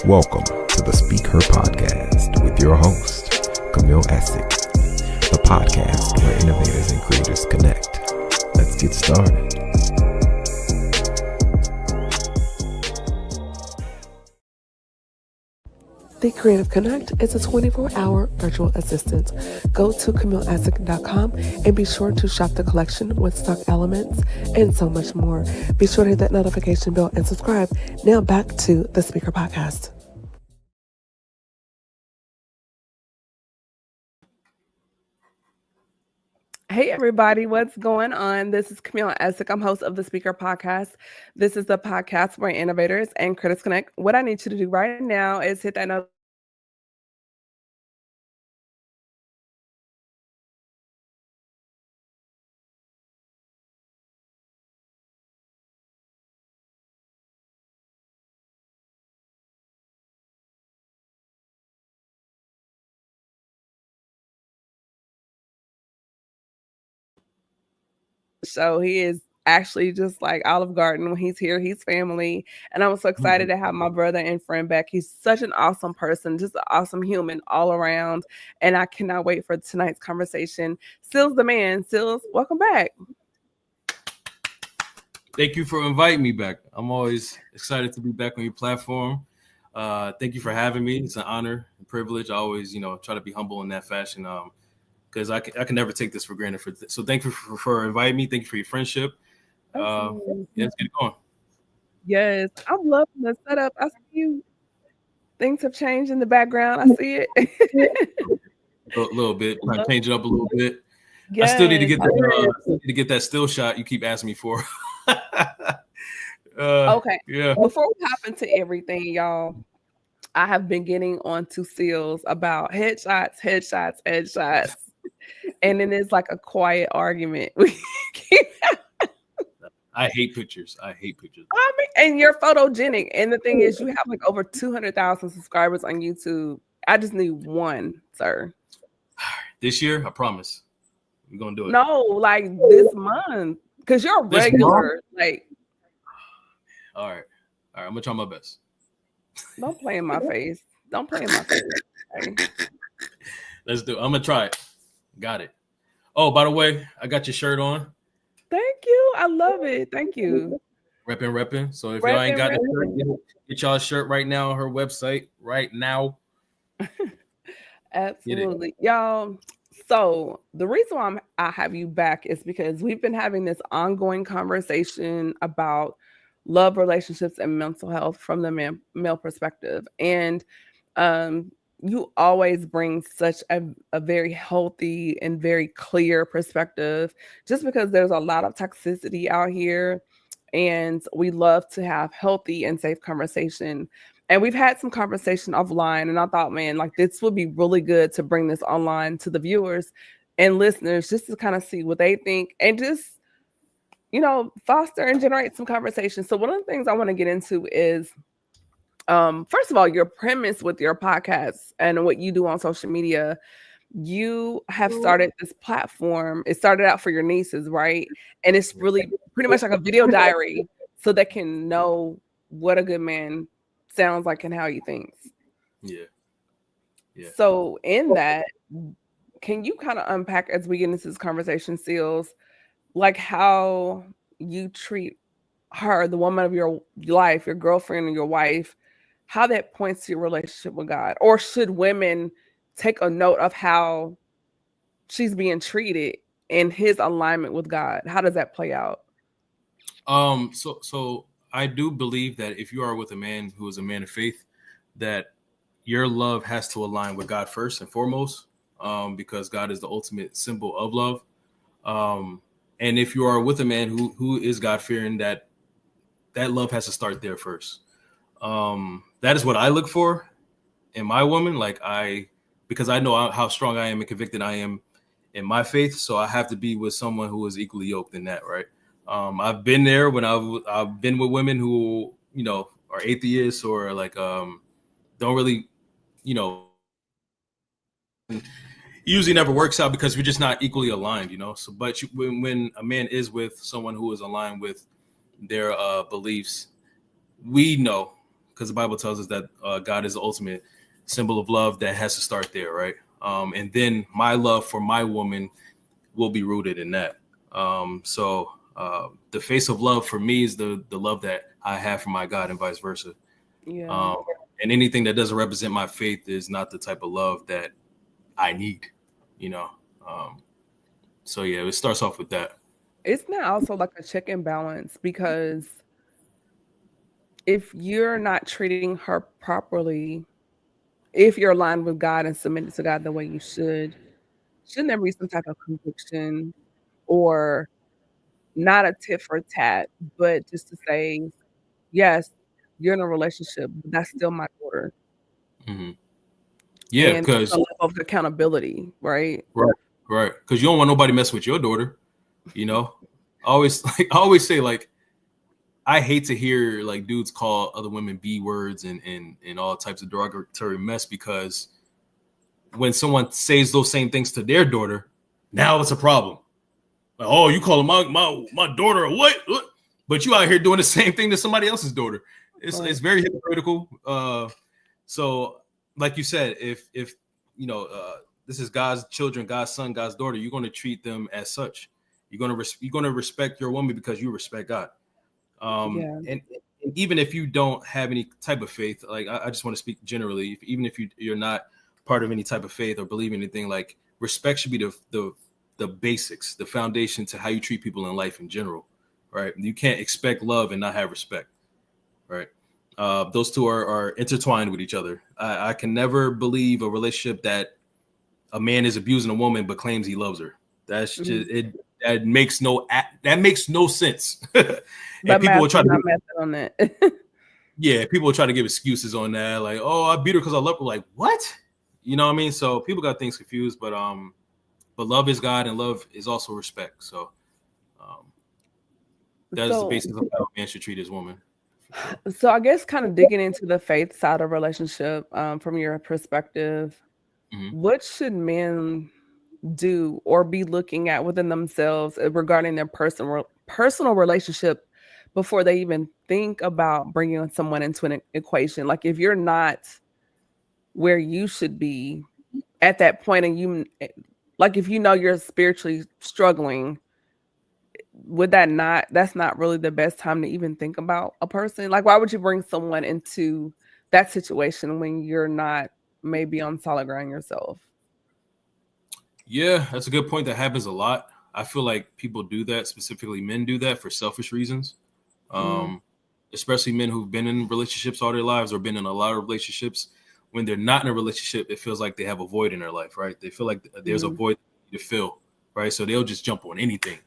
Welcome to the SpeakHer Podcast with your host, Camille, Essick, the podcast where innovators and creators connect. Let's get started. The Creative Connect is a 24-hour virtual assistant. Go to CamilleEssick.com and be sure to shop the collection with stock elements and so much more. Be sure to hit that notification bell and subscribe. Now back to the SpeakHer Podcast. Hey everybody, what's going on? This is Camille Essick. I'm host of the SpeakHer Podcast. This is the podcast where innovators and critics connect. What I need you to do right now is hit that notification. So he is actually just like Olive Garden. When he's here, he's family. And I'm so excited to have my brother and friend back. He's such an awesome person, just an awesome human all around. And I cannot wait for tonight's conversation. Sealz The Man. Sealz, welcome back. Thank you for inviting me back. I'm always excited to be back on your platform. Thank you for having me. It's an honor and privilege. I always, try to be humble in that fashion. Because I can never take this for granted. So thank you for inviting me. Thank you for your friendship. Let's get it going. Yes, I'm loving the setup. I see you. Things have changed in the background. I see it. A little bit. Trying to change it up a little bit. Yes. I still need to get that still shot you keep asking me for. Okay. Yeah. Before we hop into everything, y'all, I have been getting onto Sealz about headshots. And then it's like a quiet argument. I hate pictures. I mean, and you're photogenic. And the thing is, you have like over 200,000 subscribers on YouTube. I just need one, sir. This year, I promise. We're going to do it. No, like this month. Because you're a regular. Like, all right. I'm going to try my best. Don't play in my face. Okay. Let's do it. I'm going to try it. Got it. Oh, by the way, I got your shirt on. Thank you. I love it. Thank you. Reppin'. So if y'all ain't got a shirt, get y'all a shirt right now on her website right now. Absolutely. Y'all. So the reason why I have you back is because we've been having this ongoing conversation about love, relationships, and mental health from the male perspective. And you always bring such a very healthy and very clear perspective, just because there's a lot of toxicity out here, and we love to have healthy and safe conversation. And we've had some conversation offline, and I thought, man, like this would be really good to bring this online to the viewers and listeners, just to kind of see what they think and just, foster and generate some conversation. So one of the things I want to get into is, first of all, your premise with your podcast and what you do on social media. You have started this platform. It started out for your nieces, right? And it's really pretty much like a video diary, so they can know what a good man sounds like and how he thinks. Yeah. So in that, can you kind of unpack, as we get into this conversation, Sealz, like how you treat her, the woman of your life, your girlfriend or your wife, how that points to your relationship with God? Or should women take a note of how she's being treated in his alignment with God? How does that play out? So I do believe that if you are with a man who is a man of faith, that your love has to align with God first and foremost, because God is the ultimate symbol of love. And if you are with a man who is God-fearing, that love has to start there first. That is what I look for in my woman. Because I know how strong I am and convicted I am in my faith. So I have to be with someone who is equally yoked in that, right? I've been there when I've been with women who, are atheists or don't really, usually never works out because we're just not equally aligned, So, but when a man is with someone who is aligned with their beliefs, we know because the Bible tells us that God is the ultimate symbol of love that has to start there, right? And then my love for my woman will be rooted in that. So the face of love for me is the love that I have for my God and vice versa. Yeah. And anything that doesn't represent my faith is not the type of love that I need, you know? So yeah, it starts off with that. Isn't that also like a check and balance? Because if you're not treating her properly, if you're aligned with God and submitted to God the way you shouldn't there be some type of conviction or not a tit for tat, but just to say, yes, you're in a relationship, but that's still my daughter. Mm-hmm. Yeah, And because a level of accountability, right? Right. Because you don't want nobody mess with your daughter, you know? I always say, like, I hate to hear like dudes call other women B words and all types of derogatory mess, because when someone says those same things to their daughter, now it's a problem. Like, oh, you call my daughter a what? But you out here doing the same thing to somebody else's daughter. It's very hypocritical. So like you said, if you know this is God's children, God's son, God's daughter, you're going to treat them as such. You're going to respect your woman because you respect God. And even if you don't have any type of faith, like I just want to speak generally, even if you're not part of any type of faith or believe in anything, like respect should be the basics, the foundation to how you treat people in life in general, right? You can't expect love and not have respect, right? Those two are intertwined with each other. I can never believe a relationship that a man is abusing a woman but claims he loves her. That's just it. That makes no sense. And people will try to on that. Yeah, people will try to give excuses on that, like, oh, I beat her because I love her. Like, what? You know what I mean? So people got things confused, but love is God and love is also respect. So that is the basis of how a man should treat his woman. So I guess kind of digging into the faith side of relationship, from your perspective, what should men do or be looking at within themselves regarding their personal relationship before they even think about bringing someone into an equation? Like if you're not where you should be at that point, and like if you know you're spiritually struggling, that's not really the best time to even think about a person? Like why would you bring someone into that situation when you're not maybe on solid ground yourself? Yeah, that's a good point. That happens a lot. I feel like people do that, specifically men do that for selfish reasons. Especially men who've been in relationships all their lives or been in a lot of relationships. When they're not in a relationship, it feels like they have a void in their life, right? They feel like there's a void to fill, right? So they'll just jump on anything.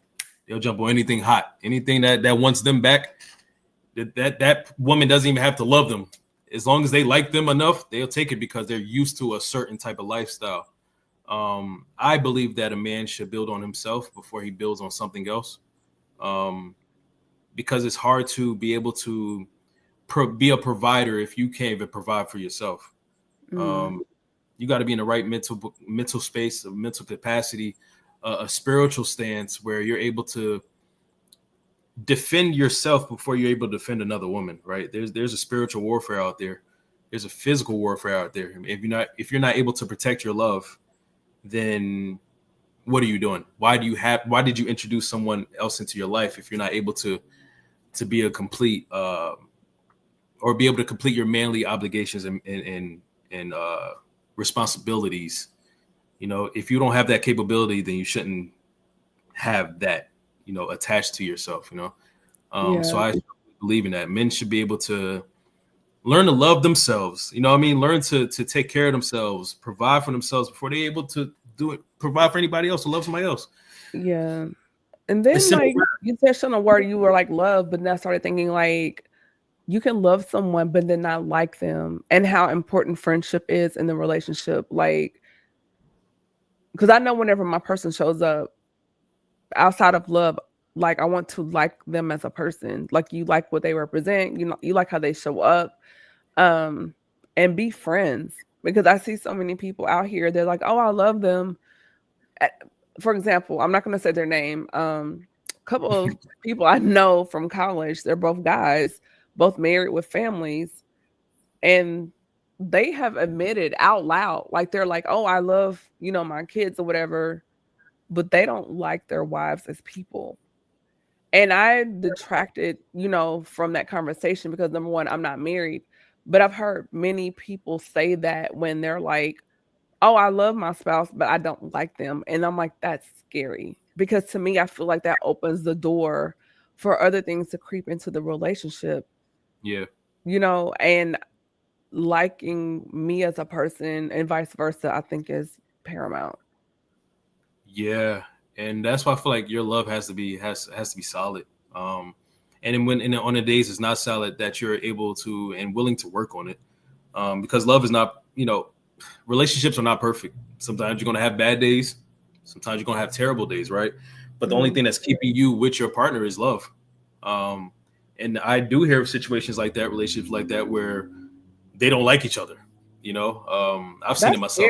They'll jump on anything hot, anything that wants them back. That woman doesn't even have to love them. As long as they like them enough, they'll take it because they're used to a certain type of lifestyle. I believe that a man should build on himself before he builds on something else, because it's hard to be able to be a provider if you can't even provide for yourself. You got to be in the right mental space, a mental capacity, a spiritual stance where you're able to defend yourself before you're able to defend another woman, right? There's a spiritual warfare out there. There's a physical warfare out there. If you're not able to protect your love, then what are you doing? Why did you introduce someone else into your life if you're not able to be a complete or be able to complete your manly obligations and responsibilities? You know, if you don't have that capability, then you shouldn't have that, you know, attached to yourself, you know? So I believe in that. Men should be able to learn to love themselves, you know what I mean? Learn to take care of themselves, provide for themselves before they're able to provide for anybody else or love somebody else. Yeah. And then like you touched on a word, you were like love, but then I started thinking like you can love someone but then not like them, and how important friendship is in the relationship. Like, because I know whenever my person shows up outside of love, like I want to like them as a person. Like you like what they represent, you know, you like how they show up, and be friends. Because I see so many people out here, they're like, oh, I love them. For example, I'm not going to say their name. A couple of people I know from college, they're both guys, both married with families. And they have admitted out loud, like they're like, oh, I love, my kids or whatever, but they don't like their wives as people. And I detracted, from that conversation because number one, I'm not married, but I've heard many people say that when they're like, oh, I love my spouse, but I don't like them. And I'm like, that's scary because to me, I feel like that opens the door for other things to creep into the relationship. Yeah. And liking me as a person and vice versa, I think is paramount. Yeah. And that's why I feel like your love has to be solid. And then on the days it's not solid, that you're able to and willing to work on it. Because love is not, relationships are not perfect. Sometimes you're going to have bad days. Sometimes you're going to have terrible days, right? But the only thing that's keeping you with your partner is love. And I do hear of situations like that, relationships like that, where they don't like each other. I've seen it myself.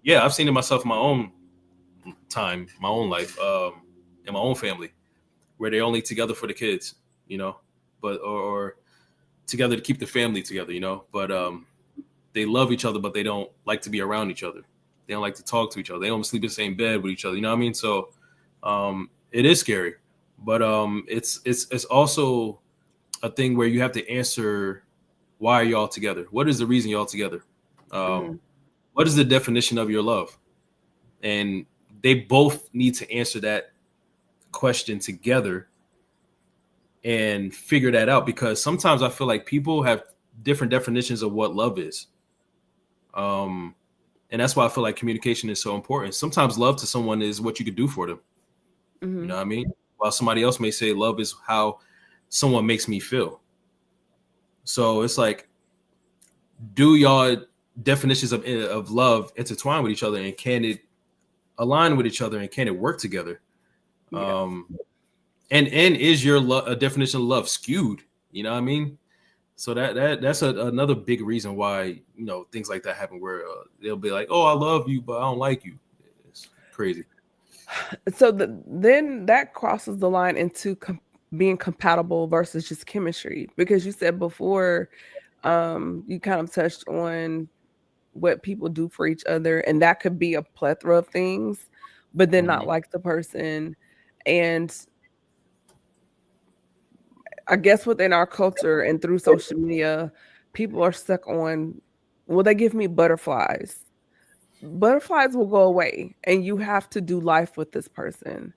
Yeah, I've seen it myself in my own time, my own life, in my own family, where they're only together for the kids, but or together to keep the family together, but they love each other, but they don't like to be around each other. They don't like to talk to each other. They don't sleep in the same bed with each other. You know what I mean? So it is scary, but it's also a thing where you have to answer, why are y'all together? What is the reason y'all together? What is the definition of your love? And they both need to answer that question together and figure that out, because sometimes I feel like people have different definitions of what love is. And that's why I feel like communication is so important. Sometimes love to someone is what you could do for them. You know what I mean? While somebody else may say love is how someone makes me feel. So it's like, do y'all definitions of love intertwine with each other, and can it align with each other, and can it work together? Yeah. And is your definition of love skewed? You know what I mean? So that's another big reason why, things like that happen, where they'll be like, oh, I love you, but I don't like you. It's crazy. So then that crosses the line into being compatible versus just chemistry, because you said before, you kind of touched on what people do for each other, and that could be a plethora of things, but then not like the person. And I guess within our culture and through social media, people are stuck on, well, they give me butterflies. Butterflies will go away, and you have to do life with this person.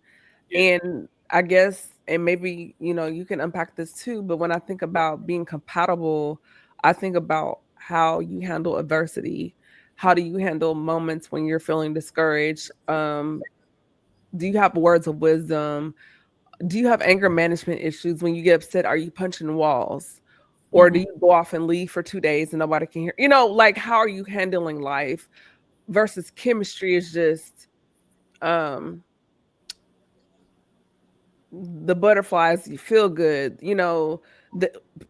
Yeah. And I guess, and maybe, you can unpack this too, but when I think about being compatible, I think about how you handle adversity. How do you handle moments when you're feeling discouraged? Do you have words of wisdom? Do you have anger management issues? When you get upset, are you punching walls? Or do you go off and leave for 2 days and nobody can hear? Like, how are you handling life? Versus chemistry is just the butterflies, you feel good, you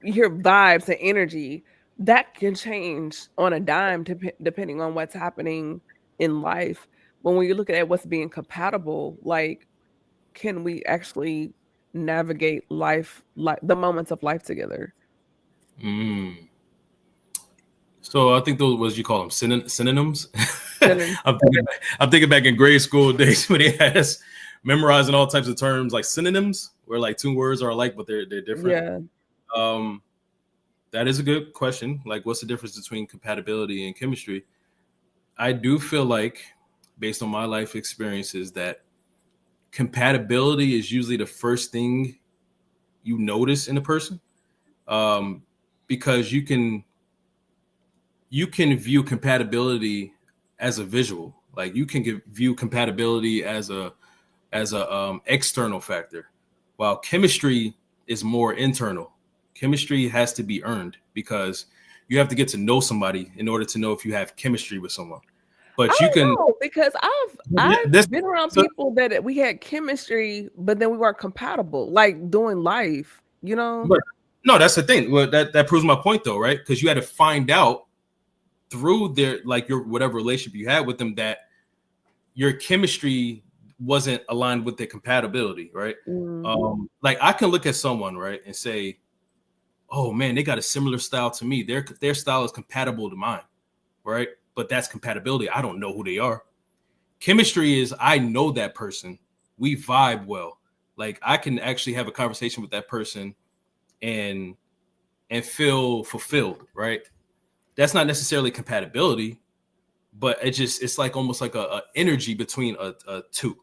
hear vibes and energy. That can change on a dime depending on what's happening in life. But when you look at what's being compatible, like, can we actually navigate life, like the moments of life together? So I think those, what you call them, synonyms? I'm thinking back in grade school days when they had us memorizing all types of terms like synonyms, where like two words are alike, but they're different. Yeah. That is a good question. Like, what's the difference between compatibility and chemistry? I do feel like, based on my life experiences, that compatibility is usually the first thing you notice in a person, because you can view compatibility as a visual. Like, you can view compatibility as a external factor, while chemistry is more internal. Chemistry has to be earned, because you have to get to know somebody in order to know if you have chemistry with someone. But you can know, because I've been around people that we had chemistry, but then we weren't compatible, like doing life, But no, that's the thing. Well, that proves my point, though, right? Because you had to find out through your whatever relationship you had with them, that your chemistry wasn't aligned with their compatibility, right? Like, I can look at someone, right, and say, oh man, they got a similar style to me. Their style is compatible to mine, right? But that's compatibility. I don't know who they are. Chemistry is I know that person. We vibe well. Like I can actually have a conversation with that person and feel fulfilled, right? That's not necessarily compatibility, but it's like almost like a energy between a two.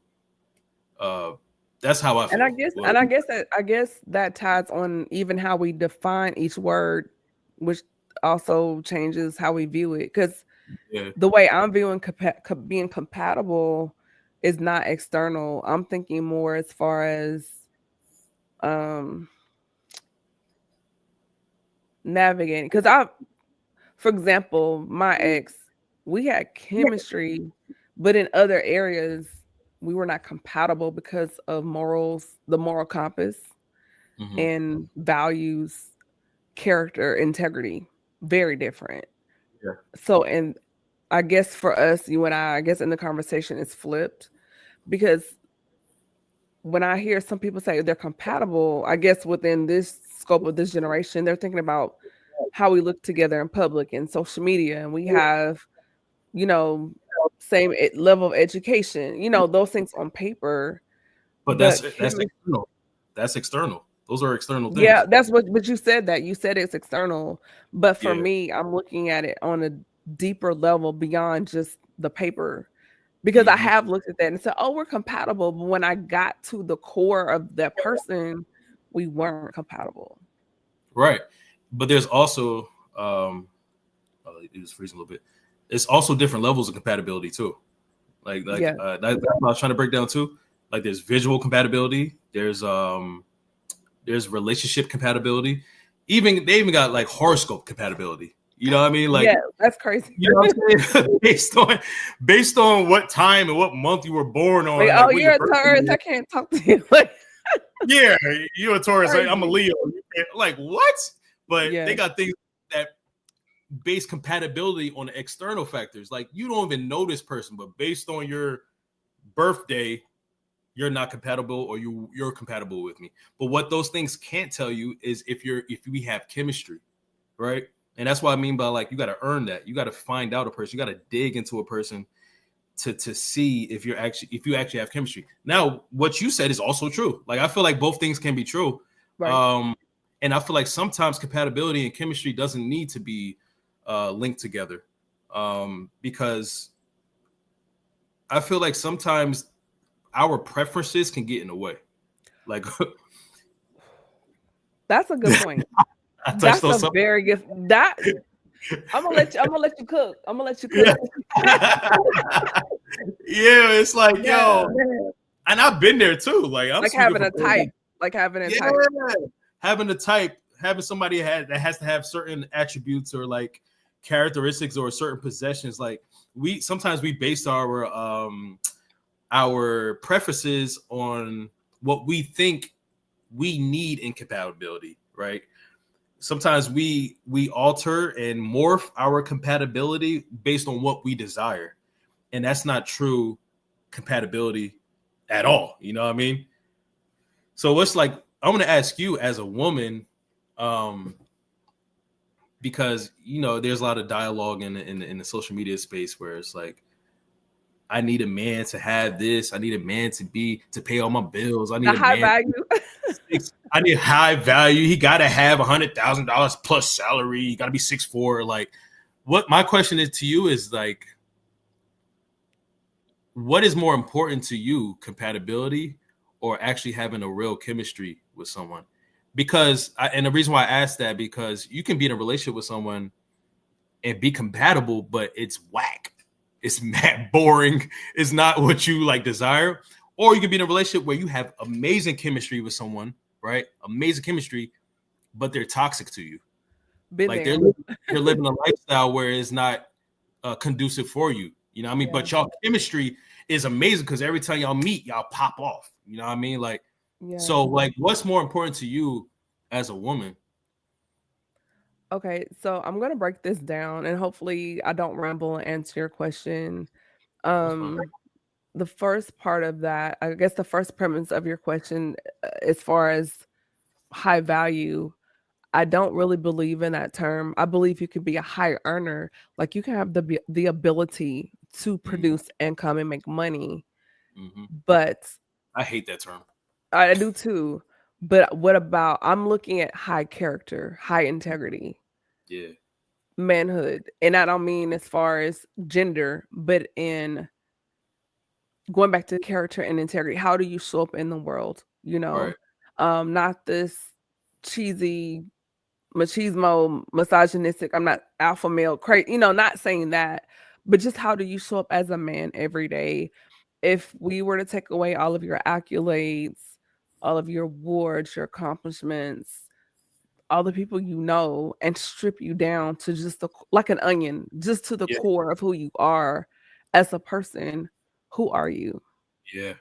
That's how I feel. And I guess that ties on even how we define each word, which also changes how we view it. Because the way I'm viewing being compatible is not external. I'm thinking more as far as navigating. Because for example, my ex, we had chemistry, but in other areas we were not compatible because of morals, the moral compass, and values, character, integrity, very different. Yeah. So, and I guess for us, you and I guess in the conversation it's flipped, because when I hear some people say they're compatible, I guess within this scope of this generation, they're thinking about how we look together in public and social media, and we have, same level of education, those things on paper. But that's external. That's external. Those are external things. Yeah, that's what you said, that you said it's external. But for me, I'm looking at it on a deeper level beyond just the paper, because I have looked at that and said, oh, we're compatible. But when I got to the core of that person, we weren't compatible. Right. But there's also, it was freezing a little bit. It's also different levels of compatibility too. That's what I was trying to break down too. Like there's visual compatibility. There's relationship compatibility. They even got like horoscope compatibility. You know what I mean? Like, yeah, that's crazy. You know what I'm saying? based on what time and what month you were born on. Like, oh, you're a Taurus. I can't talk to you. Yeah, you're a Taurus. Like, I'm a Leo. Like what? But they got things that base compatibility on the external factors. Like you don't even know this person, but based on your birthday, you're not compatible, or you're compatible with me. But what those things can't tell you is if we have chemistry, right? And that's what I mean by like you got to earn that. You got to find out a person. You got to dig into a person to see if you actually have chemistry. Now, what you said is also true. Like I feel like both things can be true. Right. And I feel like sometimes compatibility and chemistry doesn't need to be linked together, because I feel like sometimes our preferences can get in the way. Like that's a good point. That's a very good. That I'm gonna let you cook. I'm gonna let you cook. Yeah, it's like yo, and I've been there too. Like having a type. Like having a type. Having a type. Having somebody that has to have certain attributes or like characteristics or certain possessions. Like sometimes we base our preferences on what we think we need in compatibility, right? Sometimes we alter and morph our compatibility based on what we desire. And that's not true compatibility at all. You know what I mean? So it's like, I'm going to ask you as a woman, because, there's a lot of dialogue in the social media space where it's like, I need a man to have this. I need a man to pay all my bills. I need a high value. I need high value. He got to have $100,000 plus salary. He got to be 6'4". Like, what my question is to you is like, what is more important to you, compatibility or actually having a real chemistry with someone? Because and the reason why I asked that, because you can be in a relationship with someone and be compatible, but it's whack. It's mad boring. It's not what you like desire. Or you can be in a relationship where you have amazing chemistry with someone, right? Amazing chemistry, but they're toxic to you. Like they're living a lifestyle where it's not conducive for you. You know what I mean? Yeah. But y'all chemistry is amazing because every time y'all meet, y'all pop off. You know what I mean? Like, so like, what's more important to you as a woman? Okay, so I'm going to break this down and hopefully I don't ramble and answer your question. The first part of that, I guess the first premise of your question, as far as high value, I don't really believe in that term. I believe you can be a high earner. Like you can have the ability to produce income and make money. But I hate that term. I do too. But what about, I'm looking at high character, high integrity, Yeah. manhood. And I don't mean as far as gender, but in going back to character and integrity. How do you show up in the world? You know, Right. Not this cheesy machismo, misogynistic, I'm not alpha male, crazy, not saying that, but just how do you show up as a man every day? If we were to take away all of your accolades, all of your awards, your accomplishments, all the people you know, and strip you down to just like an onion, just to the Yeah. core of who you are as a person, who are you? Yeah.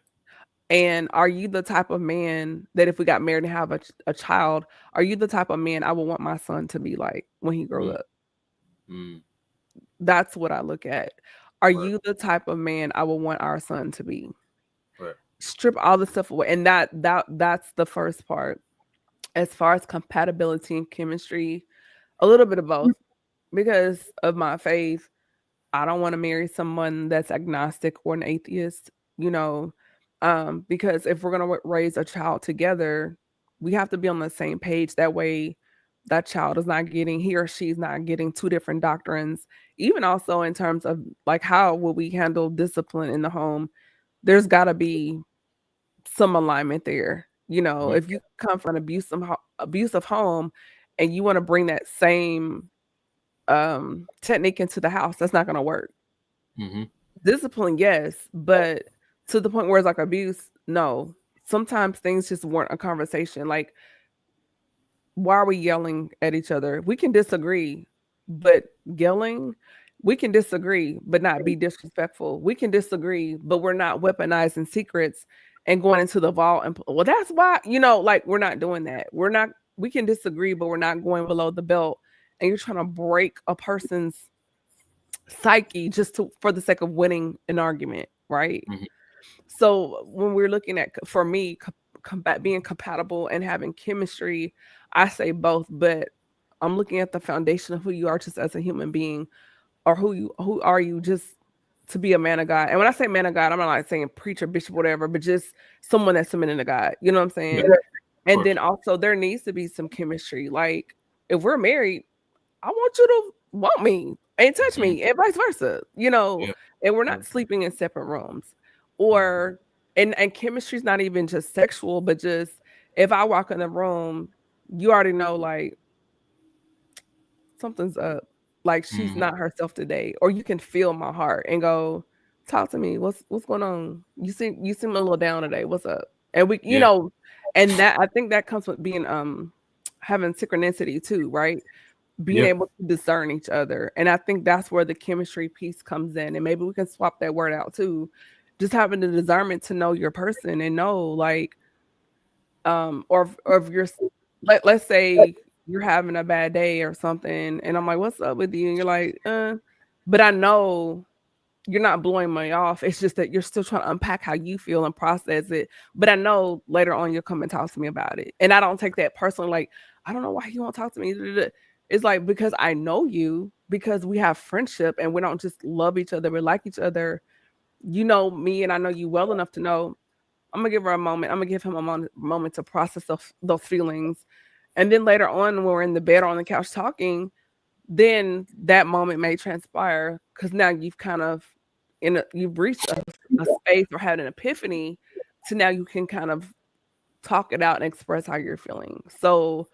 And are you the type of man that if we got married and have a child, are you the type of man I would want my son to be like when he grows up? That's what I look at. Are Right. you the type of man I would want our son to be? Right. Strip all the stuff away. And that's the first part. As far as compatibility and chemistry, a little bit of both. Because of my faith, I don't want to marry someone that's agnostic or an atheist, because if we're going to raise a child together, we have to be on the same page. That way, that child is not getting, he or she's not getting two different doctrines. Even also in terms of like, how will we handle discipline in the home? There's got to be some alignment there. If you come from an abusive home and you want to bring that same technique into the house, that's not going to work. Discipline, yes, but to the point where it's like abuse, no. Sometimes things just weren't a conversation. Like, why are we yelling at each other? We can disagree, but yelling, we can disagree, but not be disrespectful. We can disagree, but we're not weaponizing secrets and going into the vault. And well, that's why, like, we're not doing that. We can disagree, but we're not going below the belt. And you're trying to break a person's psyche just for the sake of winning an argument, right? So when we're looking at, for me, being compatible and having chemistry, I say both, but I'm looking at the foundation of who you are just as a human being, or who are you just to be a man of God. And when I say man of God, I'm not like saying preacher, bishop, whatever, but just someone that's submitting to God. You know what I'm saying? Yeah. And then also there needs to be some chemistry. Like if we're married, I want you to want me and touch me and vice versa, and we're not sleeping in separate rooms or, and chemistry is not even just sexual, but just if I walk in the room, you already know, like something's up, like she's not herself today, or you can feel my heart and go, talk to me. What's going on? You seem a little down today. What's up? And we, and that, I think that comes with being, having synchronicity too, right? Being able to discern each other. And I think that's where the chemistry piece comes in. And maybe we can swap that word out too. Just having the discernment to know your person and know, like, or if you're, let's say you're having a bad day or something, and I'm like, what's up with you? And you're like, but I know you're not blowing me off. It's just that you're still trying to unpack how you feel and process it. But I know later on you'll come and talk to me about it. And I don't take that personally, like, I don't know why you won't talk to me. It's like, because I know you, because we have friendship and we don't just love each other, we like each other. You know me and I know you well enough to know I'm gonna give her a moment. I'm gonna give him a moment to process those feelings. And then later on, when we're in the bed or on the couch talking, then that moment may transpire because now you've kind of you've reached a space or had an epiphany to now you can kind of talk it out and express how you're feeling. So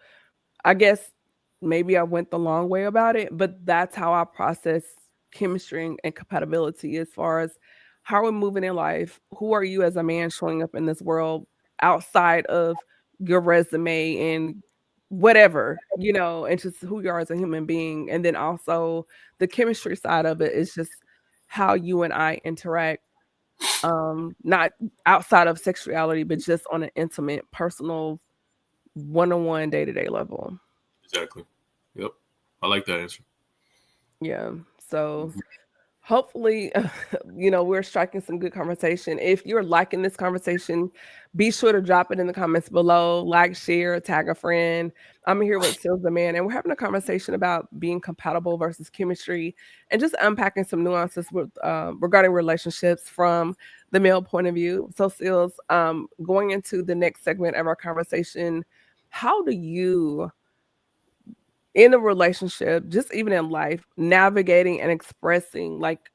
I guess maybe I went the long way about it, but that's how I process chemistry and compatibility as far as how we're moving in life. Who are you as a man showing up in this world outside of your resume and whatever, and just who you are as a human being. And then also the chemistry side of it is just how you and I interact, not outside of sexuality, but just on an intimate, personal, one-on-one, day-to-day level. Exactly. Yep. I like that answer. Yeah. So hopefully, we're striking some good conversation. If you're liking this conversation, be sure to drop it in the comments below, like, share, tag a friend. I'm here with Sealz The Man, and we're having a conversation about being compatible versus chemistry and just unpacking some nuances with regarding relationships from the male point of view. So, Sealz, going into the next segment of our conversation, how do you, in a relationship, just even in life, navigating and expressing like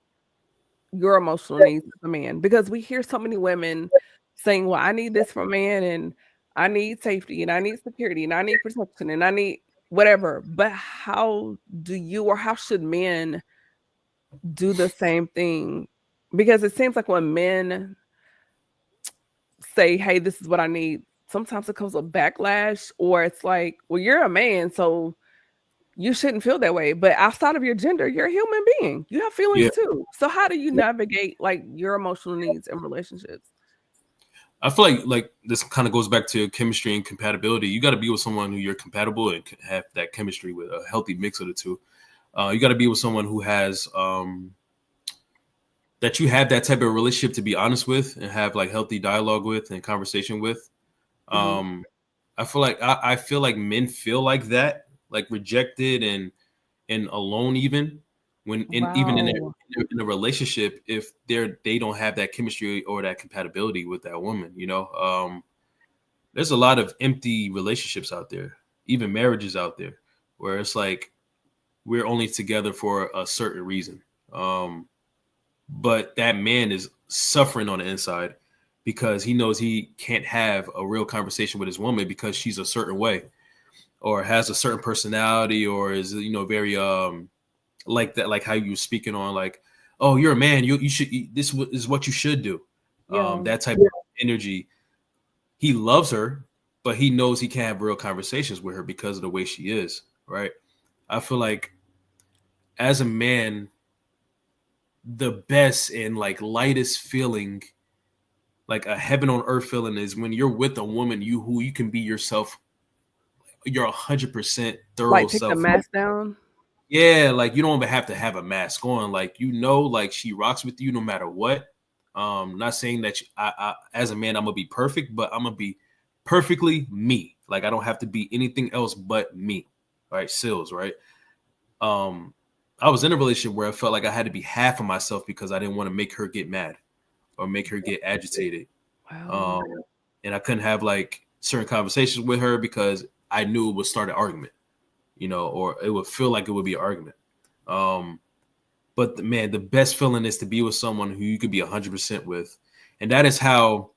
your emotional needs as a man? Because we hear so many women saying, well, I need this from a man, and I need safety, and I need security, and I need protection, and I need whatever. But how do you, or how should men do the same thing? Because it seems like when men say, hey, this is what I need, sometimes it comes with backlash, or it's like, well, you're a man, so you shouldn't feel that way. But outside of your gender, you're a human being. You have feelings too. So how do you navigate like your emotional needs in relationships? I feel like this kind of goes back to chemistry and compatibility. You got to be with someone who you're compatible and have that chemistry with, a healthy mix of the two. You got to be with someone who has that you have that type of relationship to be honest with and have like healthy dialogue with and conversation with. I feel like men feel like that, like rejected and alone, even when even in a relationship, if they don't have that chemistry or that compatibility with that woman. There's a lot of empty relationships out there, even marriages out there, where it's like we're only together for a certain reason, but that man is suffering on the inside because he knows he can't have a real conversation with his woman because she's a certain way or has a certain personality or is, very like that, like how you were speaking on, like, oh, you're a man, you should, this is what you should do. That type of energy. He loves her, but he knows he can't have real conversations with her because of the way she is, right? I feel like as a man, the best and like lightest feeling, like a heaven on earth feeling, is when you're with a woman who you can be yourself. You're 100% thorough like take self. the mask down. Yeah, like you don't even have to have a mask on. Like like she rocks with you no matter what. Not saying that I as a man I'm gonna be perfect, but I'm gonna be perfectly me. Like I don't have to be anything else but me. All right, Sealz, right? I was in a relationship where I felt like I had to be half of myself because I didn't want to make her get mad or make her get agitated. Wow. And I couldn't have like certain conversations with her because I knew it would start an argument, or it would feel like it would be an argument. But the best feeling is to be with someone who you could be 100% with. And that is how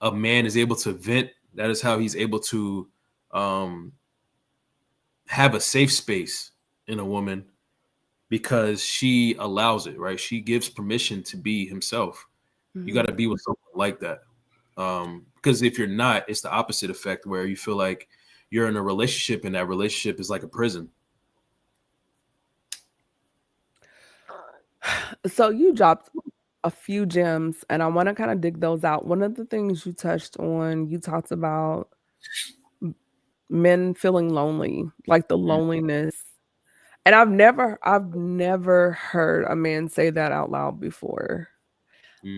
a man is able to vent. That is how he's able to have a safe space in a woman because she allows it, right? She gives permission to be himself. Mm-hmm. You got to be with someone like that. Because if you're not, it's the opposite effect where you feel like you're in a relationship and that relationship is like a prison. So you dropped a few gems and I want to kind of dig those out. One of the things you touched on, you talked about men feeling lonely, like the loneliness. And I've never heard a man say that out loud before.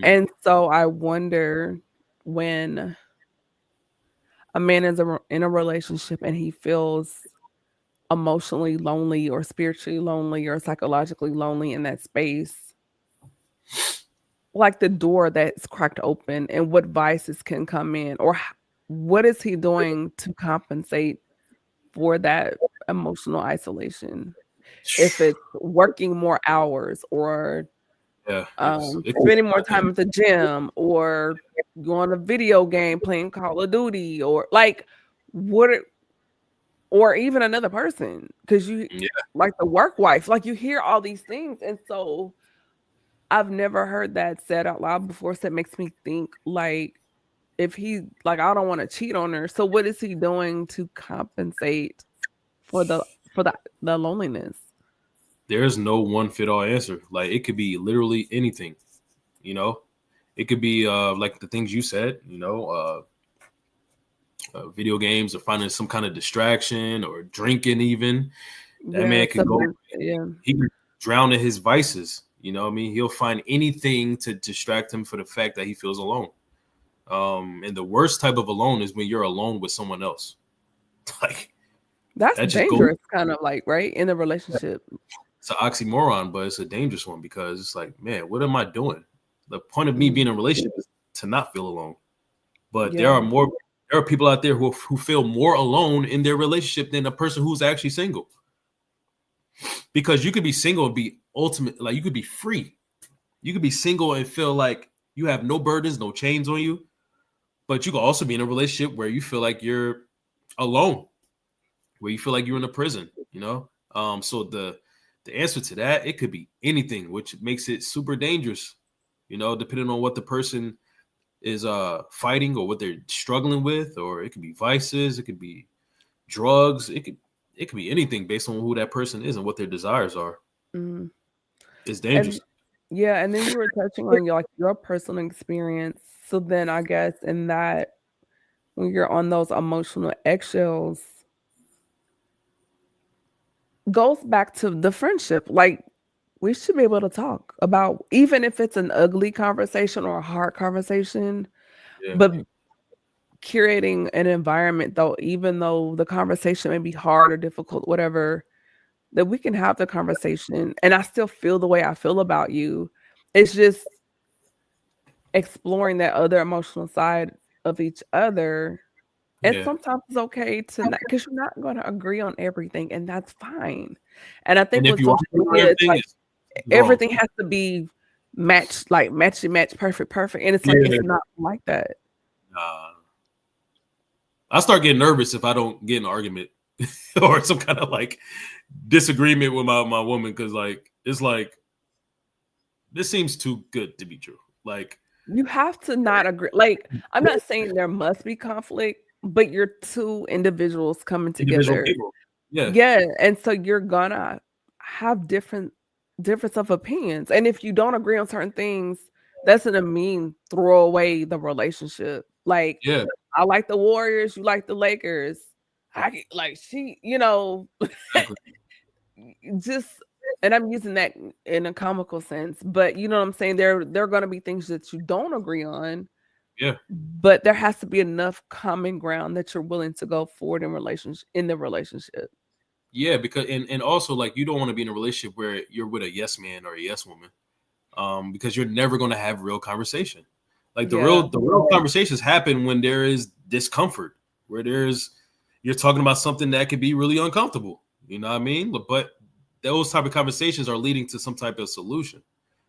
And so I wonder, when a man is in a relationship and he feels emotionally lonely or spiritually lonely or psychologically lonely in that space, like the door that's cracked open and what vices can come in, or what is he doing to compensate for that emotional isolation? If it's working more hours or spending more time at the gym or going to video game, playing Call of Duty, or like or even another person, because like the work wife, like you hear all these things. And so I've never heard that said out loud before. So it makes me think, like, if he, like, I don't want to cheat on her, so what is he doing to compensate for the loneliness? There's no one fit all answer. Like it could be literally anything, it could be like the things you said, video games or finding some kind of distraction or drinking even. That man could go, he could drown in his vices, You know what I mean? He'll find anything to distract him for the fact that he feels alone. And the worst type of alone is when you're alone with someone else. Like that's dangerous, kind of like, right, in a relationship. It's an oxymoron, but it's a dangerous one because it's like, man, what am I doing? The point of me being in a relationship is to not feel alone. But there are people out there who feel more alone in their relationship than a person who's actually single. Because you could be single and be ultimate, like you could be free. You could be single and feel like you have no burdens, no chains on you. But you could also be in a relationship where you feel like you're alone, where you feel like you're in a prison, you know? So the answer to that, it could be anything, which makes it super dangerous, you know, depending on what the person is fighting or what they're struggling with, or it could be vices, it could be drugs, it could be anything based on who that person is and what their desires are. It's dangerous. And then you were touching on your personal experience. So then I guess in that, when you're on those emotional eggshells, goes back to the friendship. Like, we should be able to talk about, even if it's an ugly conversation or a hard conversation, but curating an environment, though, even though the conversation may be hard or difficult, whatever, that we can have the conversation and I still feel the way I feel about you. It's just exploring that other emotional side of each other. And sometimes it's okay to not, because you're not going to agree on everything, and that's fine. And I think with social media, it's like everything has to be matched, like match, perfect. And it's like, it's not like that. I start getting nervous if I don't get an argument or some kind of like disagreement with my woman, because like it's like, this seems too good to be true. Like, you have to not agree. Like, I'm not saying there must be conflict, but you're two individuals coming together. Yeah. And so you're gonna have difference of opinions. And if you don't agree on certain things, that's gonna mean throw away the relationship. Like, I like the Warriors, you like the Lakers. I like she, you know, just, and I'm using that in a comical sense, but you know what I'm saying? There are going to be things that you don't agree on. Yeah. But there has to be enough common ground that you're willing to go forward in the relationship. Yeah, because and also, like, you don't want to be in a relationship where you're with a yes man or a yes woman, because you're never going to have real conversation. Like the real conversations happen when there is discomfort, where you're talking about something that could be really uncomfortable. You know what I mean? But those type of conversations are leading to some type of solution.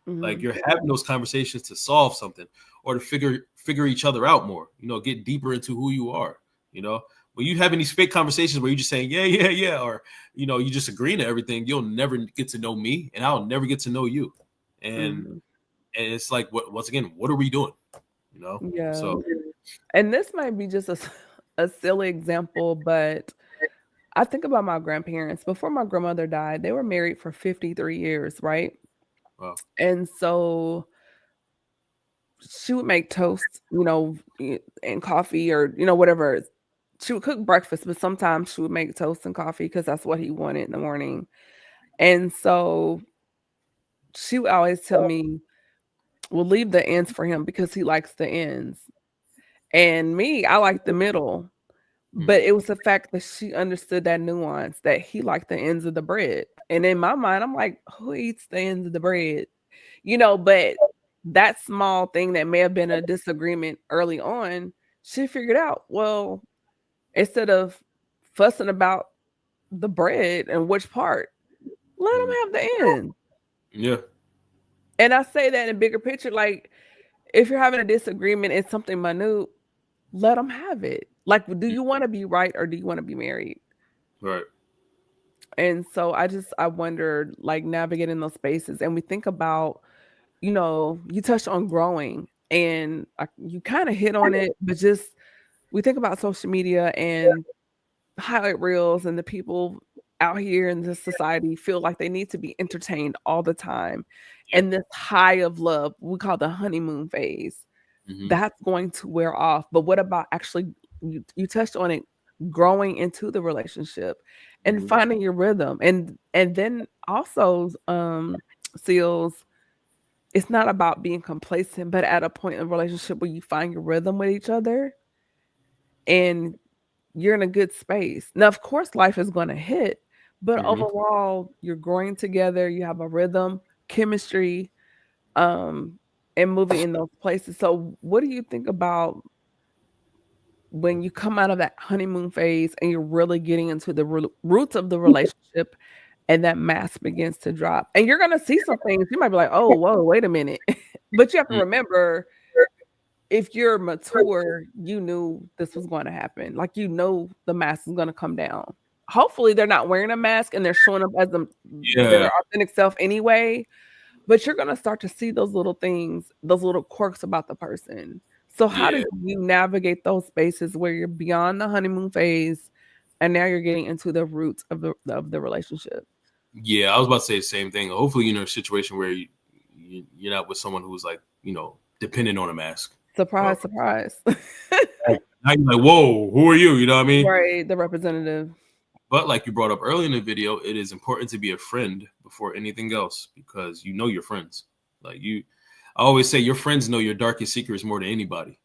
Like, you're having those conversations to solve something or to figure each other out more, you know, get deeper into who you are, you know. When you having these fake conversations where you're just saying, yeah, or, you know, you just agreeing to everything, you'll never get to know me and I'll never get to know you. And it's like, once again, what are we doing? You know? Yeah. So, and this might be just a silly example, but I think about my grandparents. Before my grandmother died, they were married for 53 years, right? Wow. And so she would make toast, you know, and coffee, or, you know, whatever. She would cook breakfast, but sometimes she would make toast and coffee because that's what he wanted in the morning. And so she would always tell me, we'll leave the ends for him because he likes the ends. And me, I like the middle. But it was the fact that she understood that nuance, that he liked the ends of the bread. And in my mind, I'm like, who eats the ends of the bread? You know, but that small thing that may have been a disagreement early on, she figured out, well, instead of fussing about the bread and which part, let him have the end. Yeah. And I say that in a bigger picture, like, if you're having a disagreement, it's something minute, let them have it. Like, do you want to be right or do you want to be married? Right. And so I wondered, like, navigating those spaces. And we think about, you know, you touched on growing, and you kind of hit on it, but just, we think about social media and highlight reels, and the people out here in this society feel like they need to be entertained all the time. And this high of love, we call the honeymoon phase, that's going to wear off. But what about actually, you touched on it, growing into the relationship and finding your rhythm, and then also, Sealz, it's not about being complacent, but at a point in a relationship where you find your rhythm with each other and you're in a good space. Now, of course, life is going to hit, but overall, you're growing together. You have a rhythm, chemistry, and moving in those places. So, what do you think about when you come out of that honeymoon phase and you're really getting into the roots of the relationship and that mask begins to drop? And you're going to see some things. You might be like, oh, whoa, wait a minute. But you have to remember, if you're mature, you knew this was going to happen. Like, you know, the mask is going to come down. Hopefully they're not wearing a mask and they're showing up as their authentic self anyway. But you're going to start to see those little things, those little quirks about the person. So how do you navigate those spaces where you're beyond the honeymoon phase and now you're getting into the roots of the relationship? Yeah, I was about to say the same thing. Hopefully you're in a situation where you're not with someone who's like, dependent on a mask. Surprise, surprise. Now you're like, whoa, who are you? You know what I mean? Right, the representative. But like you brought up earlier in the video, it is important to be a friend before anything else, because you know your friends. Like I always say, your friends know your darkest secrets more than anybody.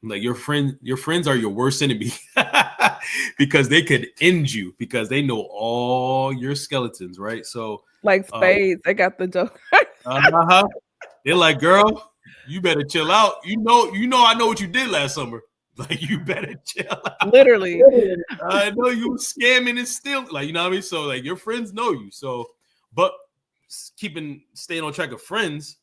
Like your friends are your worst enemy because they could end you, because they know all your skeletons, right? So like spades, they got the joke. They're like, girl, you better chill out. You know, I know what you did last summer. Like, you better chill out. Literally. I know you scamming and still, like, you know what I mean? So, like, your friends know you. So, but staying on track of friends,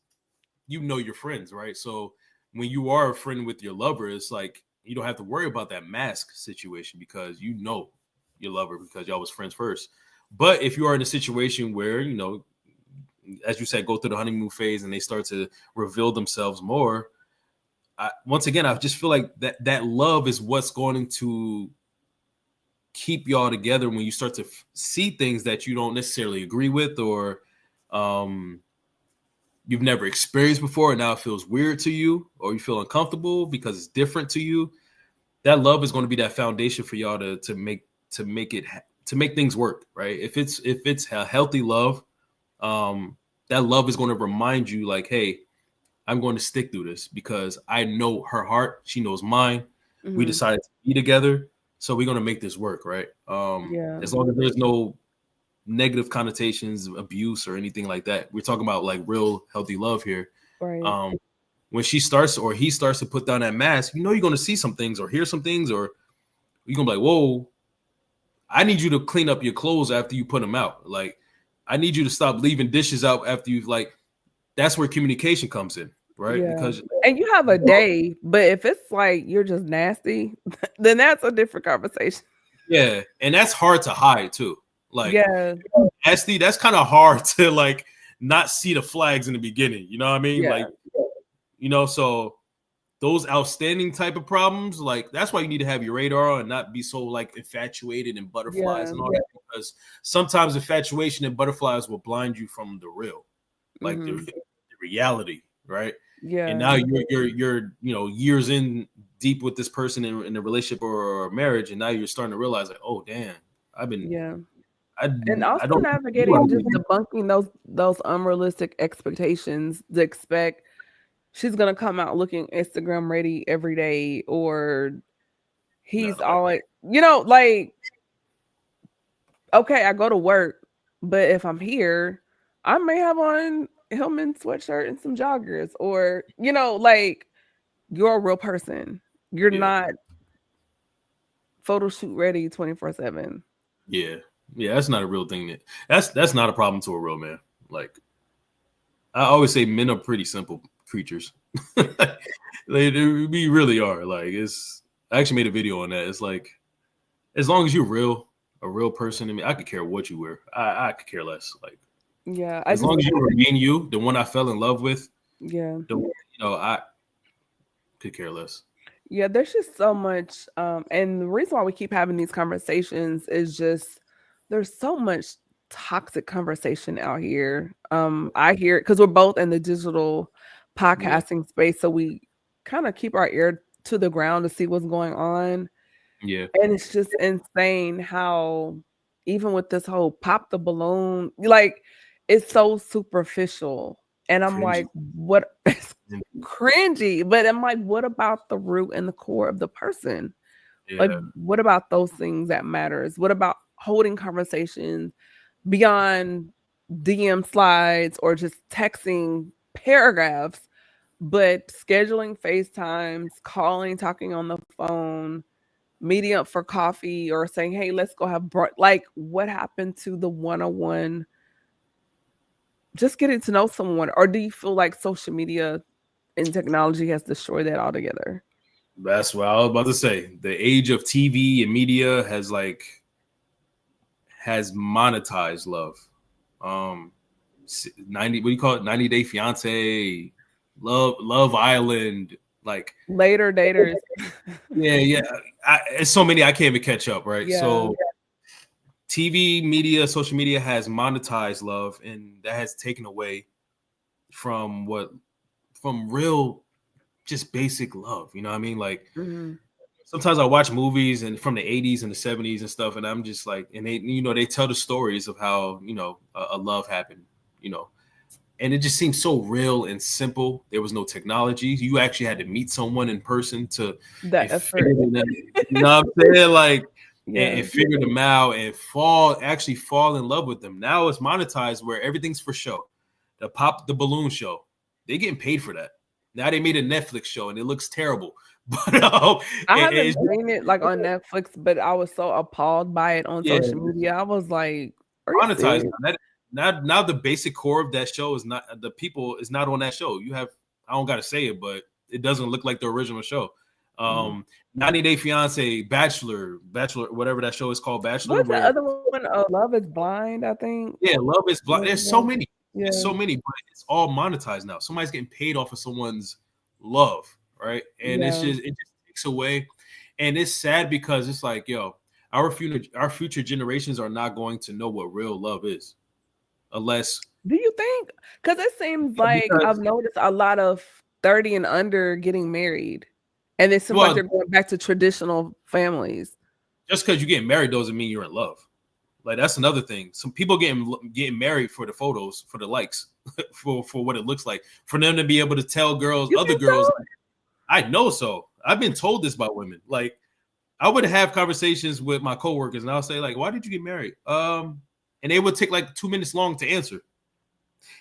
you know your friends, right? So, when you are a friend with your lover, it's like, you don't have to worry about that mask situation, because you know your lover, because y'all was friends first. But if you are in a situation where, as you said, go through the honeymoon phase and they start to reveal themselves more, once again, I just feel like that love is what's going to keep y'all together when you start to see things that you don't necessarily agree with, or you've never experienced before, and now it feels weird to you, or you feel uncomfortable because it's different to you. That love is going to be that foundation for y'all to make things work, right? If it's a healthy love, that love is going to remind you, like, hey, I'm going to stick through this because I know her heart. She knows mine. Mm-hmm. We decided to be together, so we're going to make this work, right? As long as there's no negative connotations, abuse, or anything like that. We're talking about like real healthy love here. Right. When she starts or he starts to put down that mask, you're going to see some things or hear some things, or you're going to be like, whoa, I need you to clean up your clothes after you put them out. Like, I need you to stop leaving dishes out after you've, like, that's where communication comes in, right? Yeah. Because and you have a day, but if it's like you're just nasty, then that's a different conversation. Yeah, and that's hard to hide too. Like, nasty, that's kind of hard to like not see the flags in the beginning. You know what I mean? Yeah. Like, so those outstanding type of problems, like, that's why you need to have your radar on and not be so like infatuated and butterflies and all that, because sometimes infatuation and butterflies will blind you from the real, like the reality, right? Yeah. And now you're years in deep with this person in a relationship or a marriage, and now you're starting to realize, like, oh damn, I've been and also navigating, just debunking those unrealistic expectations to expect she's gonna come out looking Instagram ready every day, or he's always, like, okay, I go to work, but if I'm here, I may have on Hillman sweatshirt and some joggers, or like, you're a real person. You're not photo shoot ready 24/7. Yeah, that's not a real thing. That's not a problem to a real man. Like, I always say, men are pretty simple creatures. we really are. Like, I actually made a video on that. It's like, as long as you're a real person, I mean, I could care what you wear. I could care less. Like, as long as you remain you, the one I fell in love with. Yeah. I could care less. Yeah, there's just so much. And the reason why we keep having these conversations is just, there's so much toxic conversation out here. I hear it because we're both in the digital podcasting space, so we kind of keep our ear to the ground to see what's going on. Yeah. And it's just insane how, even with this whole pop the balloon, like, it's so superficial. And I'm like, what? It's cringy. But I'm like, what about the root and the core of the person? Yeah. Like, what about those things that matters? What about holding conversations beyond DM slides or just texting paragraphs, but scheduling FaceTimes, calling, talking on the phone, meeting up for coffee, or saying, hey, let's go have brunch. Like, what happened to the one-on-one, just getting to know someone? Or do you feel like social media and technology has destroyed that altogether? That's what I was about to say. The age of TV and media has monetized love. 90, what do you call it? 90 Day Fiance, Love Island, like later daters. Yeah. It's so many I can't even catch up, right? Yeah. So TV, media, social media has monetized love, and that has taken away from real, just basic love. You know what I mean? Like sometimes I watch movies and from the 80s and the 70s and stuff, and I'm just like, and they tell the stories of how, a love happened, and it just seems so real and simple. There was no technology. You actually had to meet someone in person to that effort. You know what I'm saying? Like, and figure them out and fall in love with them. Now it's monetized where everything's for show. The Pop the Balloon show, they're getting paid for that. Now they made a Netflix show and it looks terrible. But I haven't seen it like on Netflix, but I was so appalled by it on social media. I was like, monetized. Now the basic core of that show is not on that show. I don't gotta say it, but it doesn't look like the original show. 90 Day Fiance, Bachelor, whatever that show is called, Bachelor. What's the other one? Love is Blind, I think. Yeah, Love is Blind. There's so many. Yeah. There's so many, but it's all monetized now. Somebody's getting paid off of someone's love, right? And it just takes away. And it's sad because it's like, our future generations are not going to know what real love is, unless. Do you think? Because it seems like I've noticed a lot of 30 and under getting married, and it seems like they're going back to traditional families. Just because you get married doesn't mean you're in love. Like, that's another thing. Some people getting married for the photos, for the likes, for what it looks like, for them to be able to tell other girls. I know so. I've been told this by women. Like, I would have conversations with my coworkers, and I'll say, like, "Why did you get married?" And they would take like 2 minutes long to answer.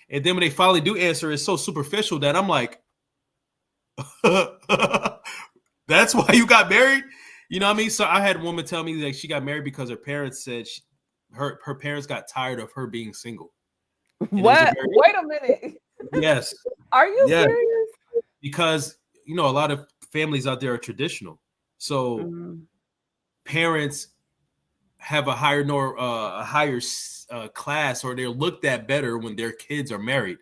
And then when they finally do answer, it's so superficial that I'm like, "That's why you got married?" You know what I mean? So I had a woman tell me that she got married because her parents said her parents got tired of her being single. What? Wait a minute. Yes. Are you serious? Because a lot of families out there are traditional. So parents have a higher class, or they're looked at better when their kids are married.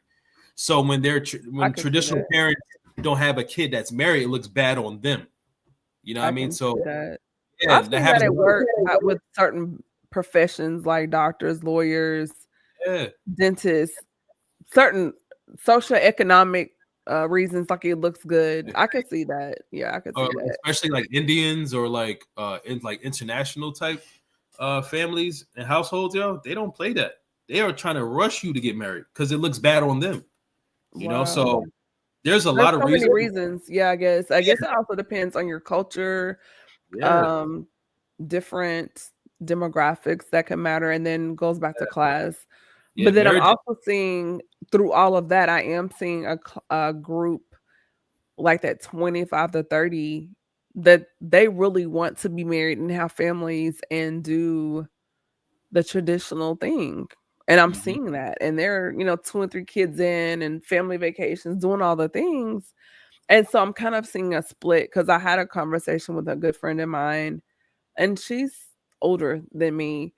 So when traditional parents don't have a kid that's married, it looks bad on them. You know what I mean? So I've seen that at work with certain professions like doctors, lawyers, dentists, certain socioeconomic reasons, like it looks good. I could see that. Yeah, I could see that. Especially like Indians or like international type families and households, they don't play that. They are trying to rush you to get married because it looks bad on them. You know, so there's so many reasons. Yeah, I guess it also depends on your culture, different demographics that can matter, and then goes back to class. But then I'm also seeing through all of that, I am seeing a group like that 25 to 30 that they really want to be married and have families and do the traditional thing. And I'm seeing that, and they're 2 and 3 kids in and family vacations, doing all the things. And so I'm kind of seeing a split, because I had a conversation with a good friend of mine, and she's older than me.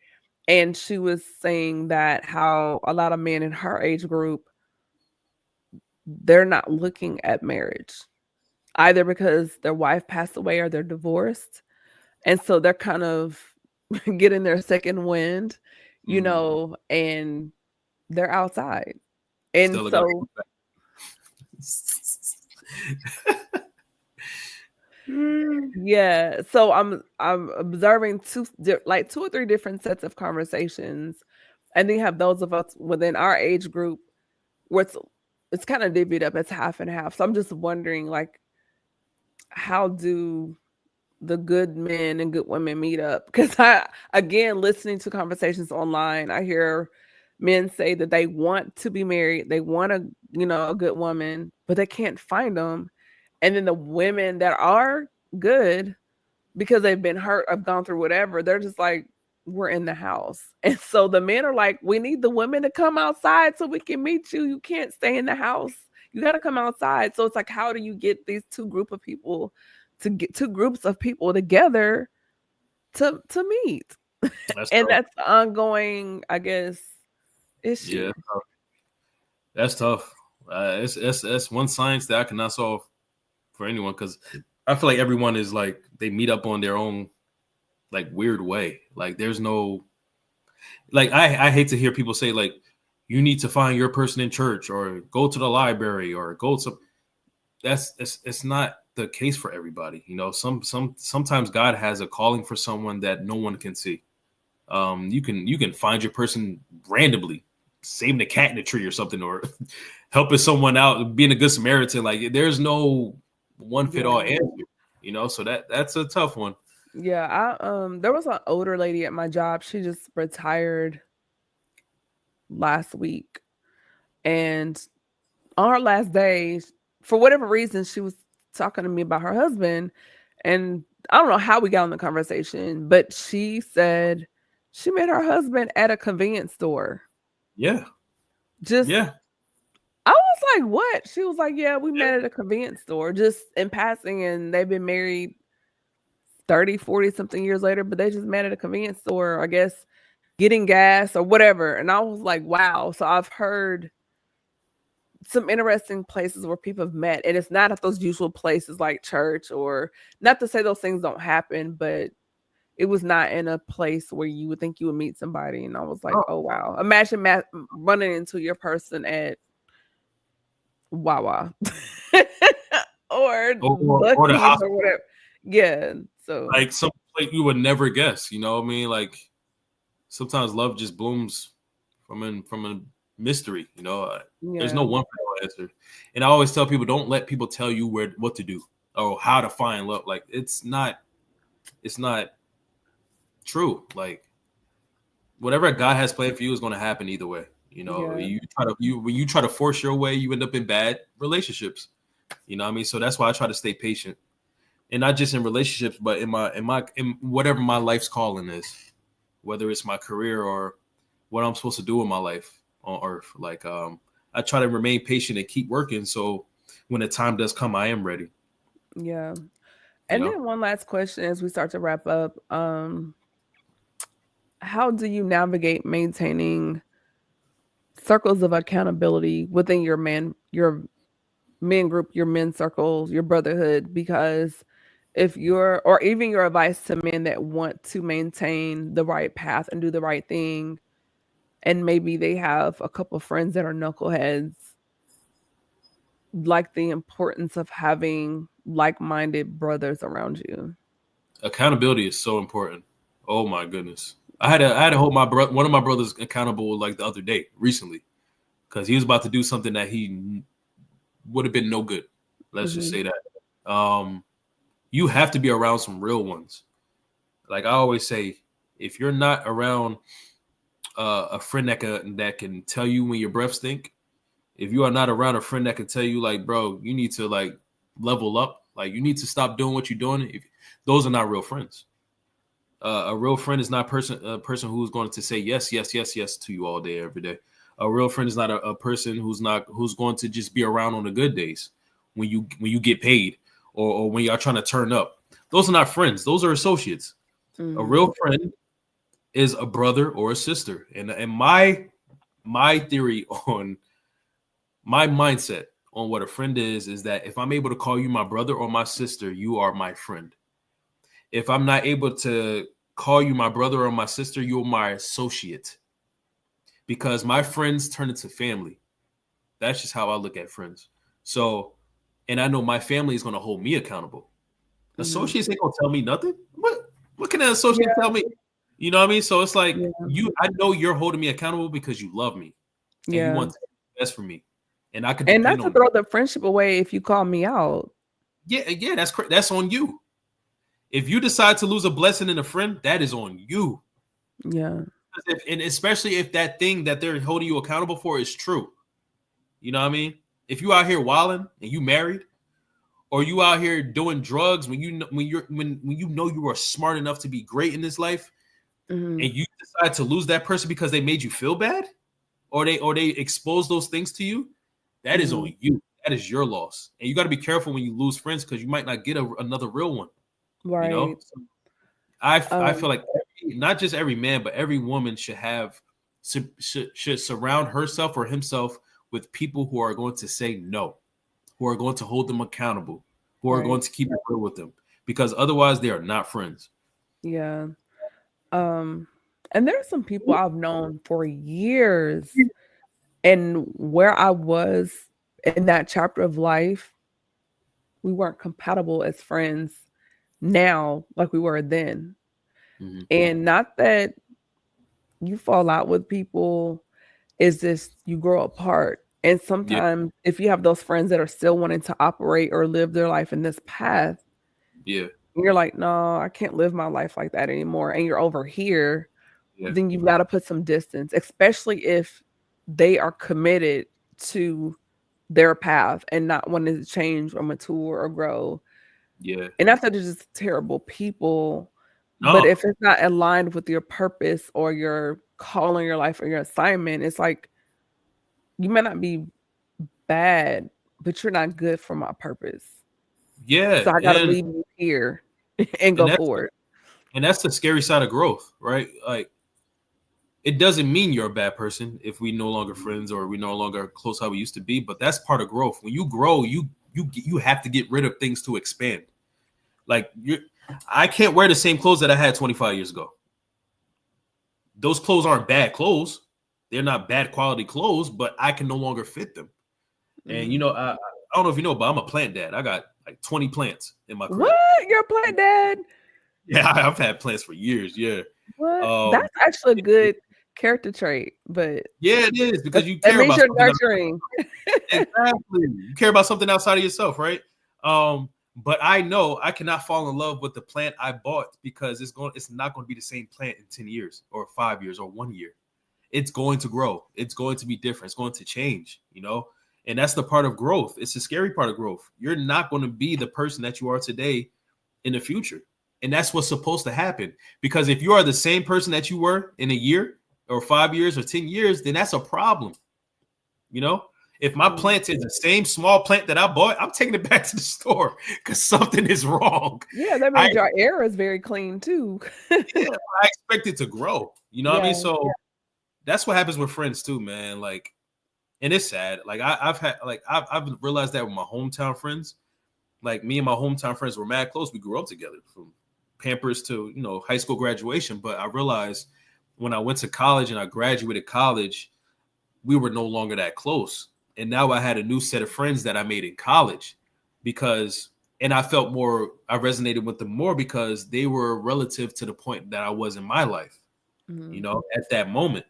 And she was saying that how a lot of men in her age group, they're not looking at marriage either because their wife passed away or they're divorced. And so they're kind of getting their second wind, and they're outside. And so yeah, so I'm observing 2 or 3 different sets of conversations, and then you have those of us within our age group where it's it's kind of divvied up. It's half and half. So I'm just wondering, like, how do the good men and good women meet up? Because again, listening to conversations online, I hear men say that they want to be married, they want a good woman, but they can't find them. And then the women that are good, because they've been hurt, have gone through whatever, they're just like, we're in the house. And so the men are like, we need the women to come outside so we can meet you. You can't stay in the house. You got to come outside. So it's like, how do you get these two groups of people together to meet? And that's the ongoing, I guess, issue. Yeah, that's tough. It's one science that I cannot solve for anyone, because I feel like everyone is like, they meet up on their own like weird way. Like there's no, like I hate to hear people say like, you need to find your person in church or go to the library or go to, it's not the case for everybody. You know, sometimes God has a calling for someone that no one can see. You can find your person randomly, saving a cat in a tree or something, or helping someone out, being a good Samaritan. Like there's no one fit all answer, you know. So that's a tough one. Yeah, there was an older lady at my job. She just retired last week, and on her last day, for whatever reason, she was talking to me about her husband, and I don't know how we got on the conversation, but she said she met her husband at a convenience store. Yeah. I was like, what? She was like, yeah, we met at a convenience store just in passing, and they've been married 30, 40 something years later, but they just met at a convenience store, I guess, getting gas or whatever. And I was like, wow. So I've heard some interesting places where people have met, and it's not at those usual places like church, or not to say those things don't happen, but it was not in a place where you would think you would meet somebody. And I was like, oh wow. Imagine running into your person at Wawa or the hospital or whatever. Yeah. So like some place you would never guess, you know what I mean? Like sometimes love just blooms from a mystery, you know. There's no one answer. And I always tell people, don't let people tell you what to do or how to find love. Like it's not true. Like whatever God has planned for you is going to happen either way. You know, when you try to force your way, you end up in bad relationships. You know what I mean? So that's why I try to stay patient. And not just in relationships, but in whatever my life's calling is, whether it's my career or what I'm supposed to do in my life on earth. Like, I try to remain patient and keep working. So when the time does come, I am ready. Yeah. And then one last question as we start to wrap up. How do you navigate maintaining circles of accountability within your men group, your men circles, your brotherhood? Because or even your advice to men that want to maintain the right path and do the right thing, and maybe they have a couple of friends that are knuckleheads, like the importance of having like-minded brothers around you. Accountability is so important. Oh my goodness. I had to hold one of my brothers accountable like the other day recently, because he was about to do something that he would have been no good. Let's just say that. You have to be around some real ones. Like I always say, if you're not around a friend that can tell you when your breath stink, if you are not around a friend that can tell you like, bro, you need to like level up, like you need to stop doing what you're doing, those are not real friends. A real friend is not a person who's going to say yes, yes, yes, yes to you all day, every day. A real friend is not a person who's going to just be around on the good days when you get paid or when y'all trying to turn up. Those are not friends. Those are associates. Mm-hmm. A real friend is a brother or a sister. And my theory on my mindset on what a friend is that if I'm able to call you my brother or my sister, you are my friend. If I'm not able to call you my brother or my sister, you're my associate. Because my friends turn into family. That's just how I look at friends. So, and I know my family is going to hold me accountable. Mm-hmm. Associates ain't going to tell me nothing. What can an associate tell me? You know what I mean? So it's like I know you're holding me accountable because you love me. And you want the best for me. and I could And depend not to on. throw the friendship away if you call me out. Yeah, that's on you. If you decide to lose a blessing in a friend, that is on you. Yeah. And especially if that thing that they're holding you accountable for is true. You know what I mean? If you out here wilding and you married, or you out here doing drugs when you know you are smart enough to be great in this life, Mm-hmm. and you decide to lose that person because they made you feel bad, or they expose those things to you, that is on you. That is your loss. And you got to be careful when you lose friends, because you might not get another real one. Right. You know, I feel like not just every man, but every woman should surround herself or himself with people who are going to say no, who are going to hold them accountable, who are going to keep it real with them, because otherwise they are not friends. Yeah. And there's some people I've known for years, and where I was in that chapter of life, we weren't compatible as friends now like we were then. Mm-hmm. And not that you fall out with people, it's just you grow apart. And sometimes if you have those friends that are still wanting to operate or live their life in this path, you're like, no, I can't live my life like that anymore. And you're over here, then you've got to put some distance, especially if they are committed to their path and not wanting to change or mature or grow. Yeah. And not that they're just terrible people, but if it's not aligned with your purpose or your call in your life or your assignment, it's like you may not be bad, but you're not good for my purpose. Yeah. So I got to leave you here and go forward. And that's the scary side of growth, right? Like, it doesn't mean you're a bad person if we no longer friends or we no longer close how we used to be, but that's part of growth. When you grow, you have to get rid of things to expand. Like, I can't wear the same clothes that I had 25 years ago. Those clothes aren't bad clothes. They're not bad quality clothes, but I can no longer fit them. And, you know, I don't know if you know, but I'm a plant dad. I got like 20 plants in my crib. What? You're a plant dad? Yeah, I've had plants for years. Yeah. What? That's actually a good character trait, but yeah, it is, because you care about you're nurturing. Exactly. You care about something outside of yourself, right? But I know I cannot fall in love with the plant I bought, because it's not going to be the same plant in 10 years or 5 years or 1 year. It's going to grow. It's going to be different. It's going to change, you know? And that's the part of growth. It's the scary part of growth. You're not going to be the person that you are today in the future. And that's what's supposed to happen. Because if you are the same person that you were in a year or 5 years or 10 years, then that's a problem. You know, if my plant is the same small plant that I bought, I'm taking it back to the store because something is wrong. Yeah, that means your air is very clean too. Yeah, I expect it to grow. You know what I mean? So that's what happens with friends too, man. Like, and it's sad. Like I've realized that with my hometown friends. Like, me and my hometown friends were mad close. We grew up together from Pampers to, you know, high school graduation. But I realized when I went to college and I graduated college, we were no longer that close. And now I had a new set of friends that I made in college and I felt I resonated with them more because they were relative to the point that I was in my life, you know, at that moment.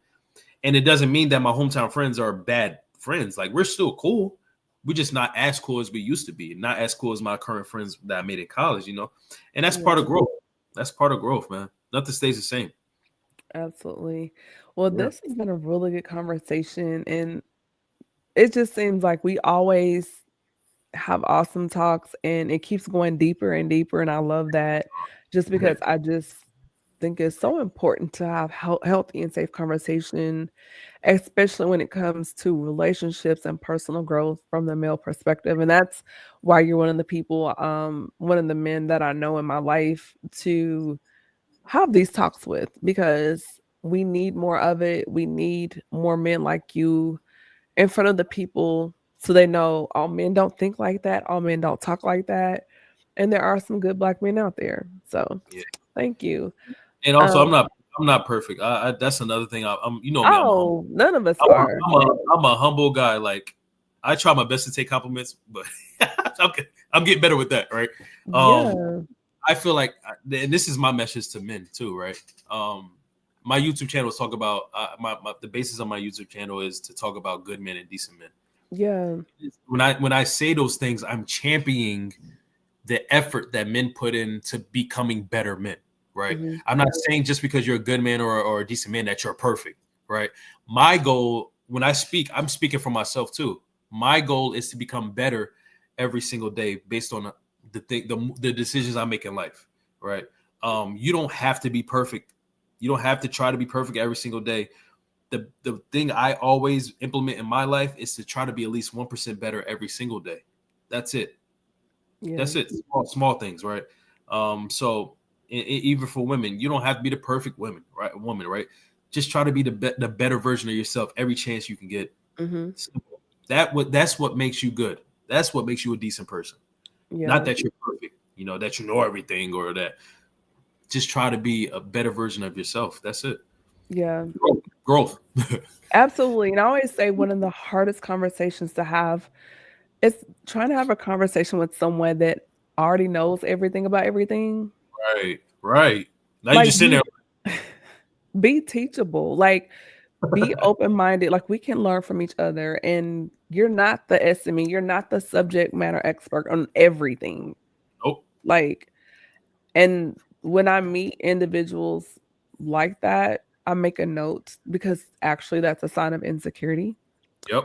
And it doesn't mean that my hometown friends are bad friends. Like, we're still cool. We're just not as cool as we used to be. Not as cool as my current friends that I made in college, you know? And that's part of growth. That's part of growth, man. Nothing stays the same. Absolutely. Well, this has been a really good conversation. And it just seems like we always have awesome talks, and it keeps going deeper and deeper. And I love that, just because I just think it's so important to have healthy and safe conversation, especially when it comes to relationships and personal growth from the male perspective. And that's why you're one of the people, one of the men that I know in my life to have these talks with, because we need more of it. We need more men like you in front of the people, so they know all men don't think like that. All men don't talk like that. And there are some good Black men out there. So thank you. And also, I'm not perfect. That's another thing. I'm, you know me. Oh, none of us are. I'm a humble guy. Like, I try my best to take compliments, but I'm getting better with that, right? I feel like, and this is my message to men too, right? My YouTube channel is talk about the basis of my YouTube channel is to talk about good men and decent men. Yeah. When I say those things, I'm championing the effort that men put into becoming better men, right? Mm-hmm. I'm not saying just because you're a good man or a decent man that you're perfect, right? My goal when I speak, I'm speaking for myself too. My goal is to become better every single day based on the decisions I make in life, right? You don't have to be perfect. You don't have to try to be perfect every single day. The thing I always implement in my life is to try to be at least 1% better every single day. That's it. Yeah. That's it. Small things, right? So even for women, you don't have to be the perfect woman, right? Just try to be the better version of yourself every chance you can get. Mm-hmm. Simple. That's what makes you good. That's what makes you a decent person. Yeah. Not that you're perfect, that you know everything or that. Just try to be a better version of yourself. That's it. Yeah. Growth. Absolutely. And I always say one of the hardest conversations to have is trying to have a conversation with someone that already knows everything about everything. Right. Now you Like, just sitting be teachable. Like, be open-minded. Like, we can learn from each other. And you're not the SME. You're not the subject matter expert on everything. Nope. Like, and when I meet individuals like that, I make a note because actually that's a sign of insecurity. Yep.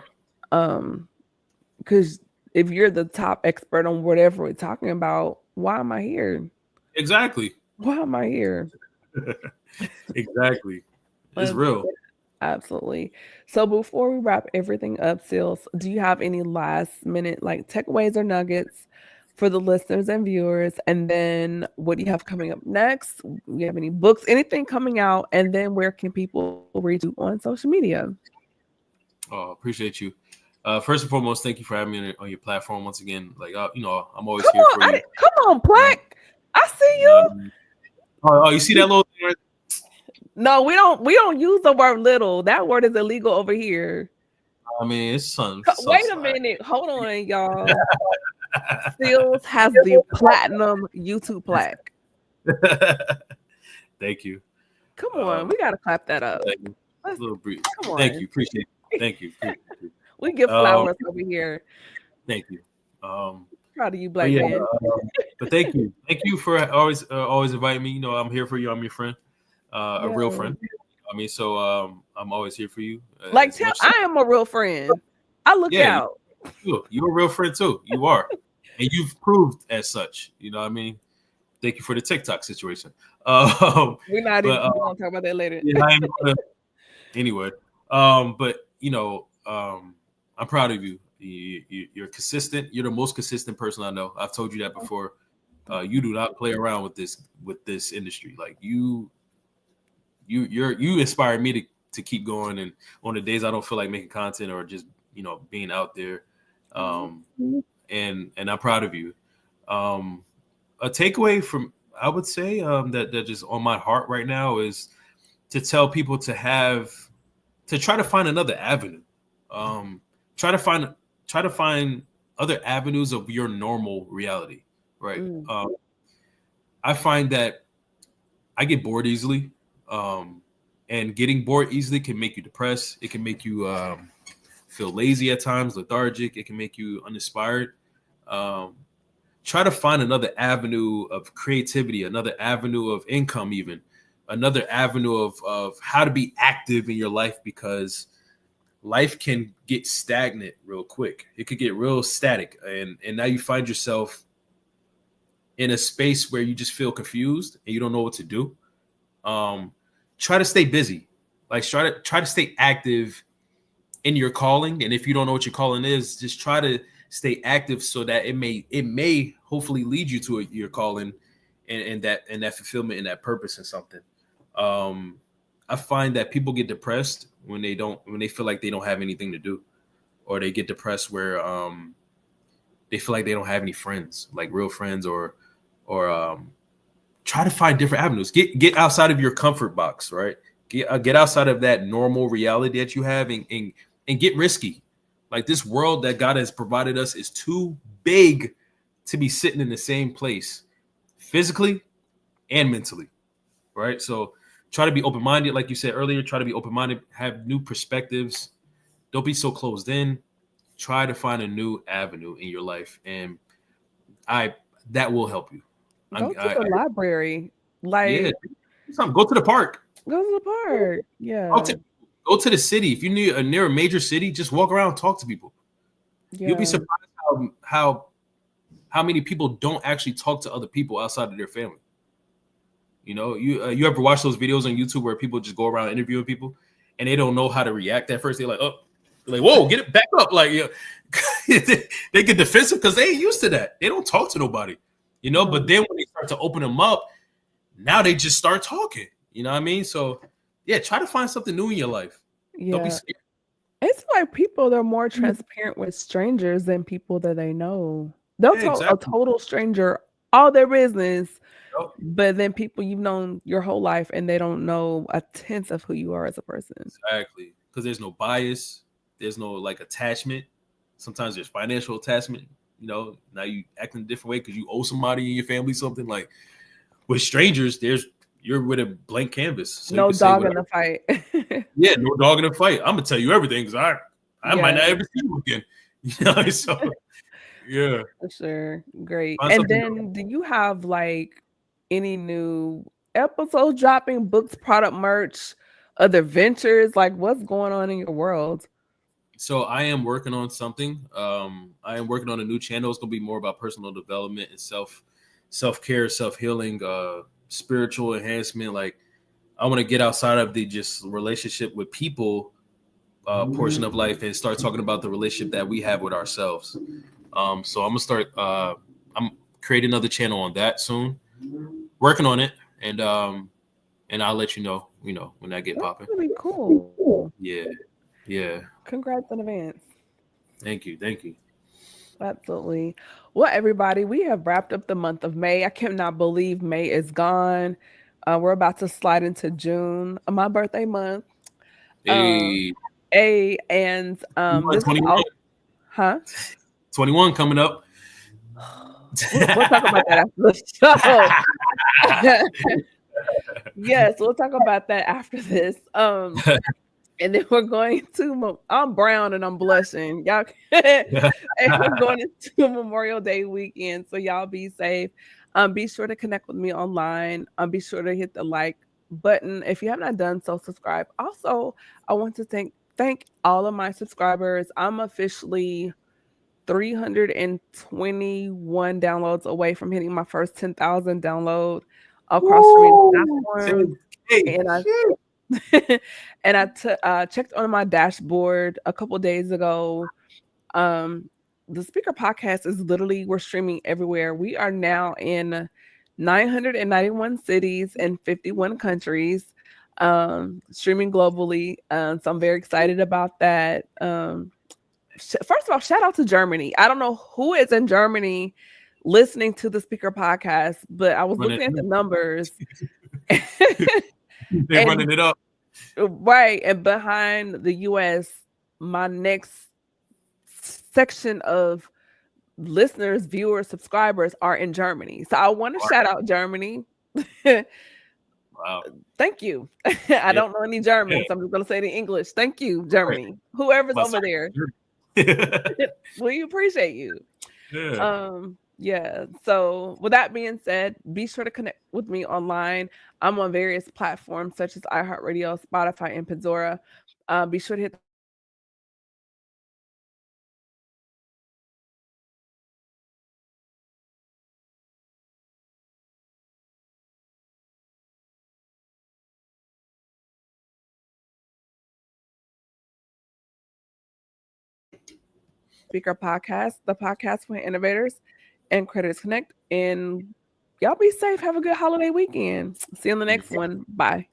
Because if you're the top expert on whatever we're talking about, why am I here? Exactly. Why am I here? Exactly. It's real. Absolutely. So before we wrap everything up, Sealz, do you have any last minute like takeaways or nuggets for the listeners and viewers? And then what do you have coming up next? Do you have any books, anything coming out? And then where can people reach you on social media? Oh, appreciate you. First and foremost, thank you for having me on your platform once again. Like, I'm always Come here on, for you. come on, Plaque. I see you. You see that little thing right? No, we don't use the word little. That word is illegal over here. I mean, it's something. Wait a minute. Hold on, y'all. Sealz has the platinum YouTube plaque. Thank you. Come on, we gotta clap that up. A little brief. Come on. Thank you. Appreciate it. Thank you. We give flowers over here. Thank you. Proud of you, black man. But thank you. Thank you for always inviting me. I'm here for you. I'm your friend, a real friend. I mean, so I'm always here for you. I am a real friend. I look out. You're a real friend too. You are, and you've proved as such. You know what I mean? Thank you for the TikTok situation. We're not even going to talk about that later. Anyway, but I'm proud of you. You're consistent. You're the most consistent person I know. I've told you that before. You do not play around with this industry. Like you inspire me to keep going. And on the days I don't feel like making content or just being out there, and I'm proud of you. A takeaway from I would say that just on my heart right now is to tell people to try to find another avenue. Try to find other avenues of your normal reality, right? I find that I get bored easily, and getting bored easily can make you depressed. It can make you feel lazy at times, lethargic. It can make you uninspired. Try to find another avenue of creativity, another avenue of income, even another avenue of how to be active in your life, because life can get stagnant real quick. It could get real static. And now you find yourself in a space where you just feel confused and you don't know what to do. Try to stay busy. Like try to stay active in your calling. And if you don't know what your calling is, just try to stay active so that it may hopefully lead you to your calling and that fulfillment and that purpose in something. I find that people get depressed when they feel like they don't have anything to do, or they get depressed where they feel like they don't have any friends, like real friends, or try to find different avenues. Get outside of your comfort box, right? Get outside of that normal reality that you have and get risky. Like this world that God has provided us is too big to be sitting in the same place physically and mentally, right? So try to be open-minded, like you said earlier. Try to be open-minded, have new perspectives. Don't be so closed in. try to find a new avenue in your life, and that will help you. Go to the library. Like, go to the park. Go to the park. Yeah. Go to the city. If you're near a major city, just walk around and talk to people. Yeah. You'll be surprised how many people don't actually talk to other people outside of their family. You know, you ever watch those videos on YouTube where people just go around interviewing people and they don't know how to react at first? They're like, whoa, get it back up. Like, they get defensive because they ain't used to that. They don't talk to nobody, you know, but then when they start to open them up, now they just start talking. You know what I mean? So, yeah, try to find something new in your life. Yeah. Don't be scared. It's like people, they're more transparent with strangers than people that they know. They'll tell a total stranger all their business, but then people you've known your whole life and they don't know a tenth of who you are as a person. Exactly. Because there's no bias. There's no like attachment. Sometimes there's financial attachment. You know, now you act in a different way because you owe somebody in your family something. Like with strangers, you're with a blank canvas. So no dog in the fight. Yeah, no dog in the fight. I'm gonna tell you everything because I might not ever see you again. You know, so yeah. For sure. Great. And then do you have like any new episodes dropping, books, product merch, other ventures? Like what's going on in your world? So I am working on something. I am working on a new channel. It's gonna be more about personal development and self-care, self-healing, spiritual enhancement. Like I want to get outside of the just relationship with people portion of life and start talking about the relationship that we have with ourselves. So I'm gonna start. I'm creating another channel on that soon. Working on it, and I'll let you know. You know when I get popping. Really cool. Yeah. Congrats in advance. Thank you. Absolutely. Well, everybody, we have wrapped up the month of May. I cannot believe May is gone. We're about to slide into June, my birthday month. Hey, and this 21. 21 coming up. We'll talk about that after the show. Yes, we'll talk about that after this. And then we're going to, I'm brown and I'm blushing. Y'all, and we're going into Memorial Day weekend. So y'all be safe. Be sure to connect with me online. Be sure to hit the like button. If you have not done so, subscribe. Also, I want to thank all of my subscribers. I'm officially 321 downloads away from hitting my first 10,000 download across streaming platforms. And I checked on my dashboard a couple days ago. The SpeakHer Podcast is literally, we're streaming everywhere. We are now in 991 cities and 51 countries, streaming globally. So I'm very excited about that. First of all, shout out to Germany. I don't know who is in Germany listening to the SpeakHer Podcast, but I was looking at the numbers. They're running it up. Right. And behind the US, my next section of listeners, viewers, subscribers are in Germany. So I want to shout out Germany. Wow. Thank you. I don't know any German, so I'm just going to say it in English. Thank you, Germany. Whoever's over there. We appreciate you. Yeah. So with that being said, be sure to connect with me online. I'm on various platforms such as iHeartRadio, Spotify, and Pandora. Be sure to hit SpeakHer Podcast, the podcast for innovators and creators connect. And y'all be safe. Have a good holiday weekend. See you on the next one. Bye.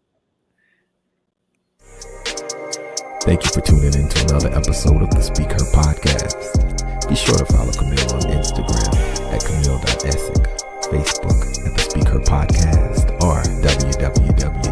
Thank you for tuning in to another episode of the SpeakHer Podcast. Be sure to follow Camille on Instagram at camille.essick, Facebook at the SpeakHer Podcast, or www